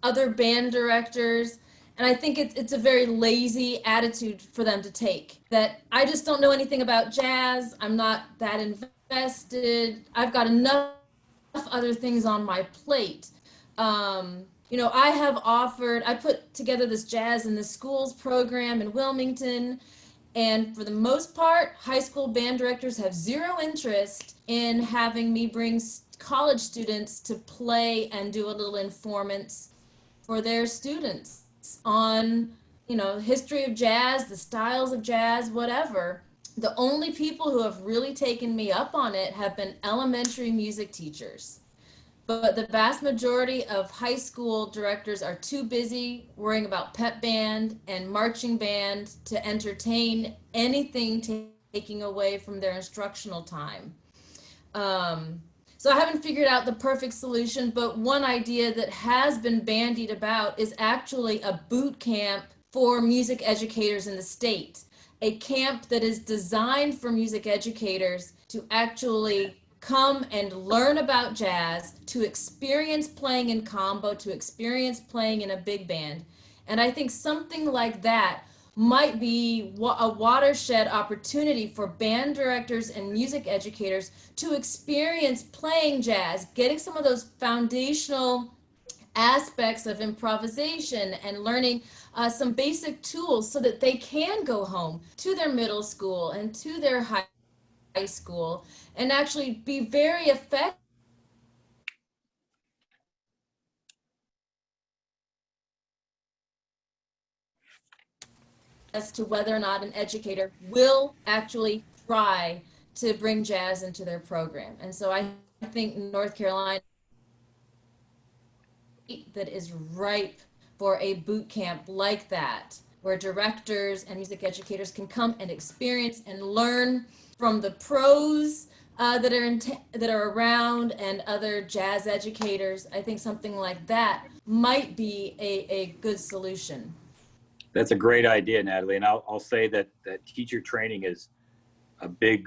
other band directors, and I think it's a very lazy attitude for them to take, that I just don't know anything about jazz, I'm not that invested, I've got enough other things on my plate. I put together this Jazz in the Schools program in Wilmington, and for the most part, high school band directors have zero interest in having me bring college students to play and do a little informants for their students on, you know, history of jazz, the styles of jazz, whatever. The only people who have really taken me up on it have been elementary music teachers. But the vast majority of high school directors are too busy worrying about pep band and marching band to entertain anything taking away from their instructional time. So I haven't figured out the perfect solution, but one idea that has been bandied about is actually a boot camp for music educators in the state. A camp that is designed for music educators to actually come and learn about jazz, to experience playing in combo, to experience playing in a big band. And I think something like that might be a watershed opportunity for band directors and music educators to experience playing jazz, getting some of those foundational aspects of improvisation and learning some basic tools so that they can go home to their middle school and to their high school and actually be very effective as to whether or not an educator will actually try to bring jazz into their program. And so I think North Carolina that is ripe for a boot camp like that, where directors and music educators can come and experience and learn from the pros that are around and other jazz educators. I think something like that might be a good solution. That's a great idea, Natalie. And I'll say that teacher training is a big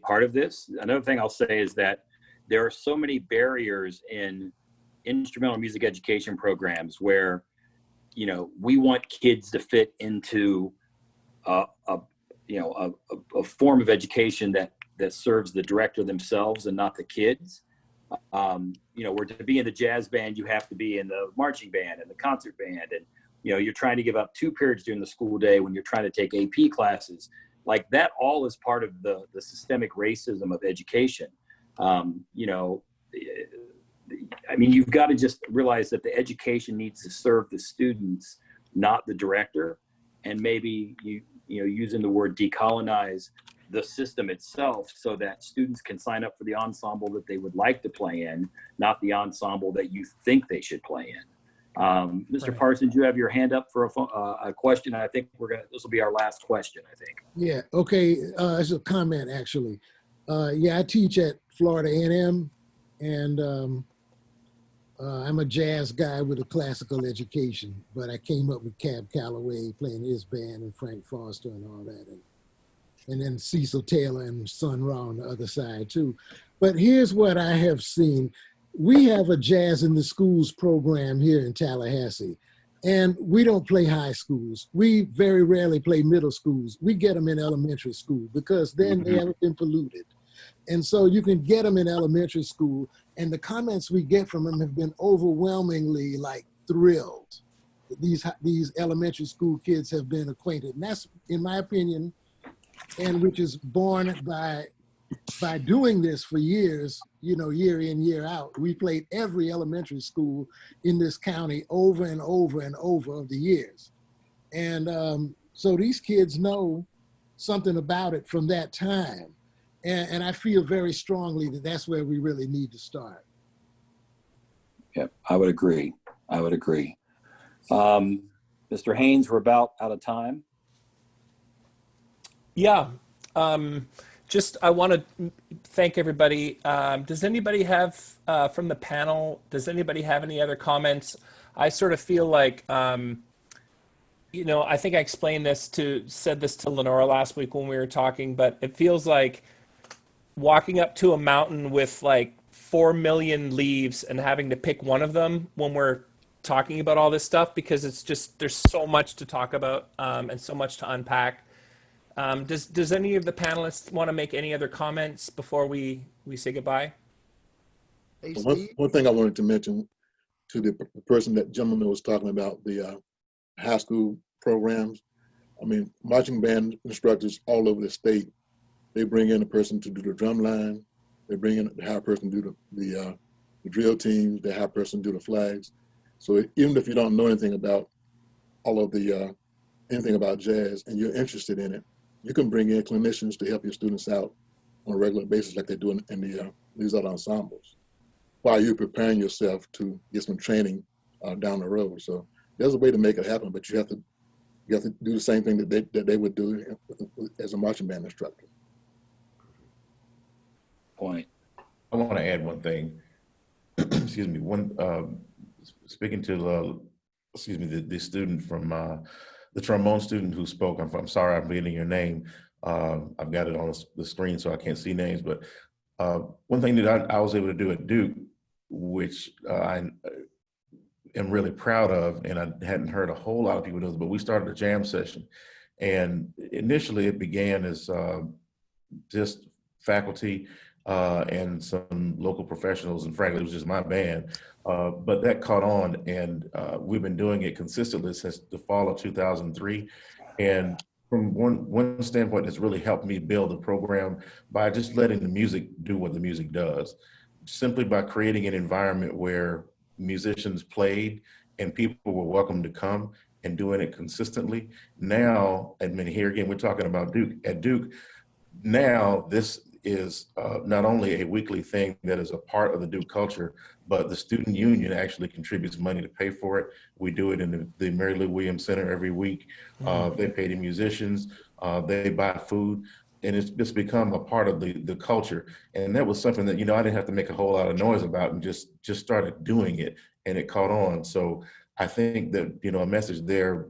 part of this. Another thing I'll say is that there are so many barriers in instrumental music education programs where, you know, we want kids to fit into a form of education that serves the director themselves and not the kids. You know, where to be in the jazz band, you have to be in the marching band and the concert band. And, you know, you're trying to give up 2 periods during the school day when you're trying to take AP classes. Like that all is part of the systemic racism of education. You know, I mean, you've got to just realize that the education needs to serve the students, not the director. And maybe you know, using the word decolonize the system itself so that students can sign up for the ensemble that they would like to play in, not the ensemble that you think they should play in. Mr. Right. Parsons, you have your hand up for a question. I think this will be our last question, I think. Yeah, okay, it's a comment actually. Yeah, I teach at Florida A&M and I'm a jazz guy with a classical education, but I came up with Cab Calloway playing his band and Frank Foster and all that. And then Cecil Taylor and Sun Ra on the other side too. But here's what I have seen. We have a Jazz in the Schools program here in Tallahassee, and we don't play high schools. We very rarely play middle schools. We get them in elementary school because then they haven't been polluted. And so you can get them in elementary school, and the comments we get from them have been overwhelmingly like thrilled. These elementary school kids have been acquainted. And that's, in my opinion, and which is born by doing this for years, you know, year in, year out. We played every elementary school in this county over and over and over of the years. And so these kids know something about it from that time. And I feel very strongly that that's where we really need to start. Yep, I would agree. I would agree. Mr. Haines, we're about out of time. Yeah. I want to thank everybody. Does anybody have, from the panel, does anybody have any other comments? I sort of feel like, you know, I think I said this to Lenora last week when we were talking, but it feels like walking up to a mountain with like 4 million leaves and having to pick one of them when we're talking about all this stuff, because it's just, there's so much to talk about and so much to unpack. Does any of the panelists want to make any other comments before we say goodbye? Hey, one thing I wanted to mention to the person that gentleman was talking about, the high school programs. I mean, marching band instructors all over the state, they bring in a person to do the drum line, They bring in the hire person to do the drill teams, the hire person do the flags. So even if you don't know anything about all of the anything about jazz and you're interested in it, you can bring in clinicians to help your students out on a regular basis, like they do in these other ensembles, while you're preparing yourself to get some training down the road. So there's a way to make it happen, but you have to do the same thing that they would do as a marching band instructor. Point. I want to add one thing. Excuse me. Speaking to the student from the trombone student who spoke. I'm sorry, I'm forgetting your name. I've got it on the screen, so I can't see names. But one thing that I was able to do at Duke, which I am really proud of, and I hadn't heard a whole lot of people do this, but we started a jam session. And initially it began as just faculty and some local professionals, and frankly, it was just my band. But that caught on, and we've been doing it consistently since the fall of 2003. And from one standpoint, it's really helped me build the program by just letting the music do what the music does. Simply by creating an environment where musicians played and people were welcome to come, and doing it consistently. Now, I mean, here again, we're talking about Duke. At Duke, now this is not only a weekly thing that is a part of the Duke culture, but the student union actually contributes money to pay for it. We do it in the Mary Lou Williams Center every week. They pay the musicians, they buy food, and it's just become a part of the culture. And that was something that, I didn't have to make a whole lot of noise about, and just started doing it, and it caught on. So I think that, a message there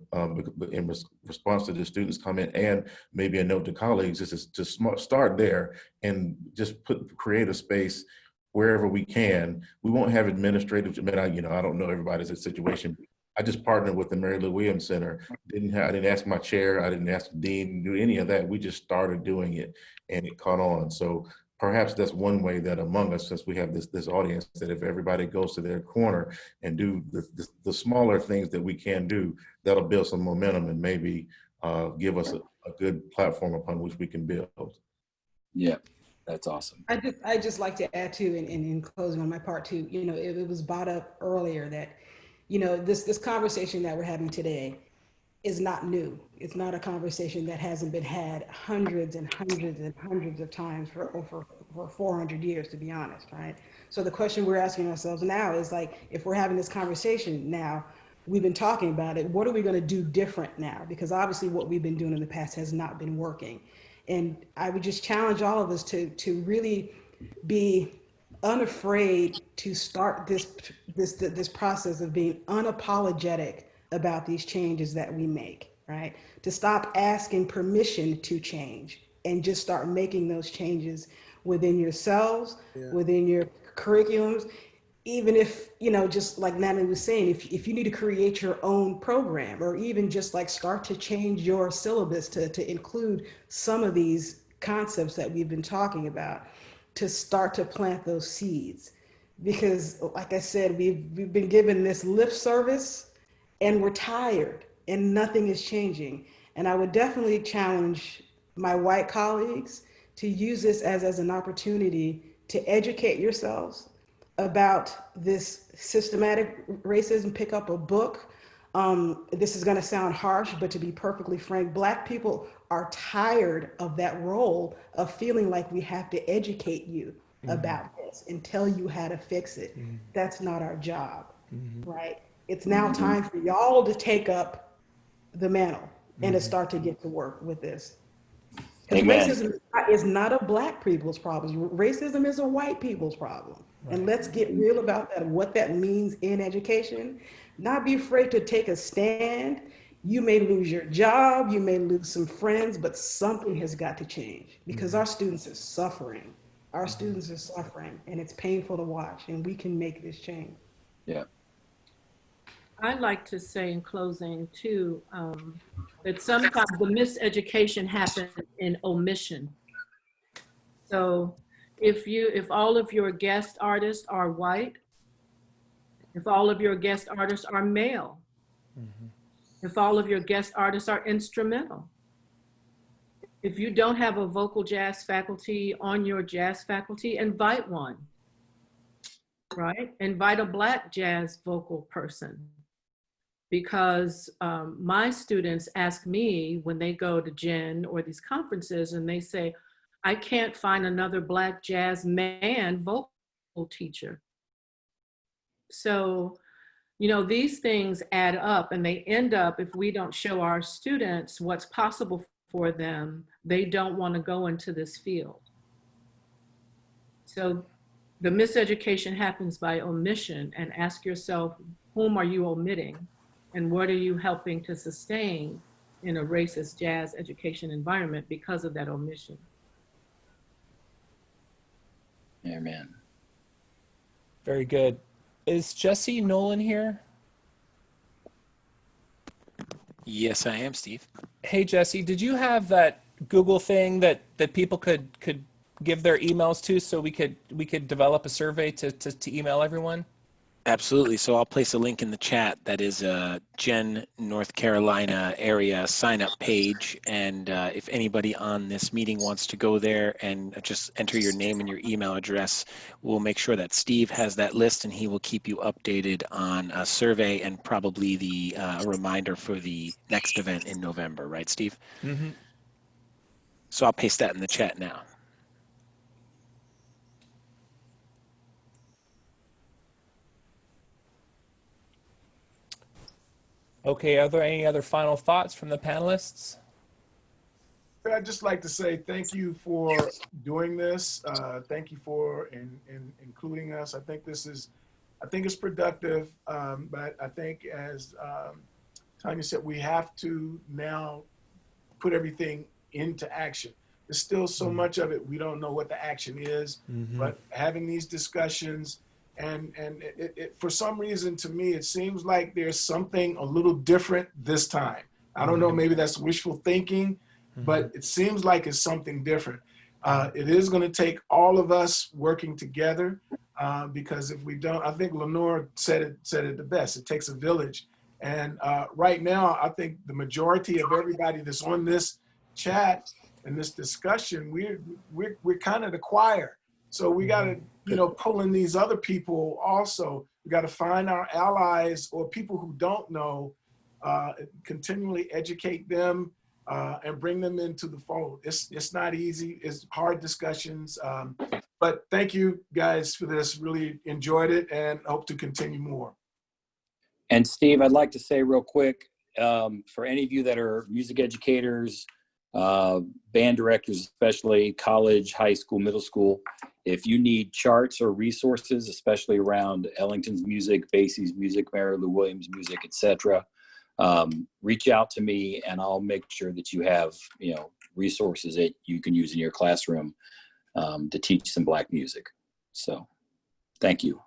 in response to the students' comment, and maybe a note to colleagues, is to start there and just create a space wherever we can. We won't have administrative, I don't know everybody's situation. I just partnered with the Mary Lou Williams Center. I didn't ask my chair, I didn't ask the dean to do any of that. We just started doing it, and it caught on. So perhaps that's one way that among us, since we have this audience, that if everybody goes to their corner and do the smaller things that we can do, that'll build some momentum and maybe give us a good platform upon which we can build. Yeah, that's awesome. I just like to add too, and in closing on my part too, it was brought up earlier that, this conversation that we're having today is not new. It's not a conversation that hasn't been had hundreds and hundreds and hundreds of times for 400 years, to be honest, right? So the question we're asking ourselves now is like, if we're having this conversation now, we've been talking about it, what are we going to do different now? Because obviously what we've been doing in the past has not been working. And I would just challenge all of us to really be unafraid to start this process of being unapologetic about these changes that we make, right? To stop asking permission to change and just start making those changes within yourselves, within your curriculums. Even if, just like Natalie was saying, if you need to create your own program, or even just like start to change your syllabus to include some of these concepts that we've been talking about, to start to plant those seeds. Because like I said, we've been given this lip service, and we're tired, and nothing is changing. And I would definitely challenge my white colleagues to use this as an opportunity to educate yourselves about this systematic racism. Pick up a book. This is going to sound harsh, but to be perfectly frank, Black people are tired of that role of feeling like we have to educate you about this and tell you how to fix it. That's not our job, right? It's now time for y'all to take up the mantle and to start to get to work with this. Because racism is not a Black people's problem. Racism is a white people's problem. Right. And let's get real about that, what that means in education. Not be afraid to take a stand. You may lose your job, you may lose some friends, but something has got to change, because our students are suffering. Our students are suffering, and it's painful to watch, and we can make this change. Yeah. I'd like to say in closing too, that sometimes the miseducation happens in omission. So if all of your guest artists are white, if all of your guest artists are male, if all of your guest artists are instrumental, If you don't have a vocal jazz faculty on your jazz faculty, invite one, right? Invite a Black jazz vocal person. Because my students ask me when they go to Gen or these conferences and they say, I can't find another Black jazz man vocal teacher. So, you know, these things add up and they end up, if we don't show our students what's possible for them, they don't want to go into this field. So the miseducation happens by omission, and ask yourself, whom are you omitting? And what are you helping to sustain in a racist jazz education environment because of that omission? Amen. Very good. Is Jesse Nolan here? Yes, I am, Steve. Hey, Jesse, did you have that Google thing that people could give their emails to, so we could develop a survey to email everyone? Absolutely. So I'll place a link in the chat. That is a Gen North Carolina area sign-up page. And if anybody on this meeting wants to go there and just enter your name and your email address, we'll make sure that Steve has that list, and he will keep you updated on a survey and probably the reminder for the next event in November. Right, Steve? Mm-hmm. So I'll paste that in the chat now. Okay, are there any other final thoughts from the panelists? I'd just like to say thank you for doing this. Thank you for including us. I think it's productive, but I think as Tanya said, we have to now put everything into action. There's still so much of it we don't know what the action is, but having these discussions, and it for some reason, to me, it seems like there's something a little different this time. I don't know, maybe that's wishful thinking, but it seems like it's something different. It is going to take all of us working together, because if we don't, I think Lenora said it the best. It takes a village, and right now, I think the majority of everybody that's on this chat and this discussion, we're kind of the choir. So we got to, pull in these other people also. We got to find our allies or people who don't know, continually educate them, and bring them into the fold. It's not easy. It's hard discussions. But thank you guys for this. Really enjoyed it and hope to continue more. And Steve, I'd like to say real quick, for any of you that are music educators, band directors, especially college, high school, middle school, if you need charts or resources, especially around Ellington's music, Basie's music, Mary Lou Williams music, etc., reach out to me and I'll make sure that you have, resources that you can use in your classroom to teach some Black music. So thank you.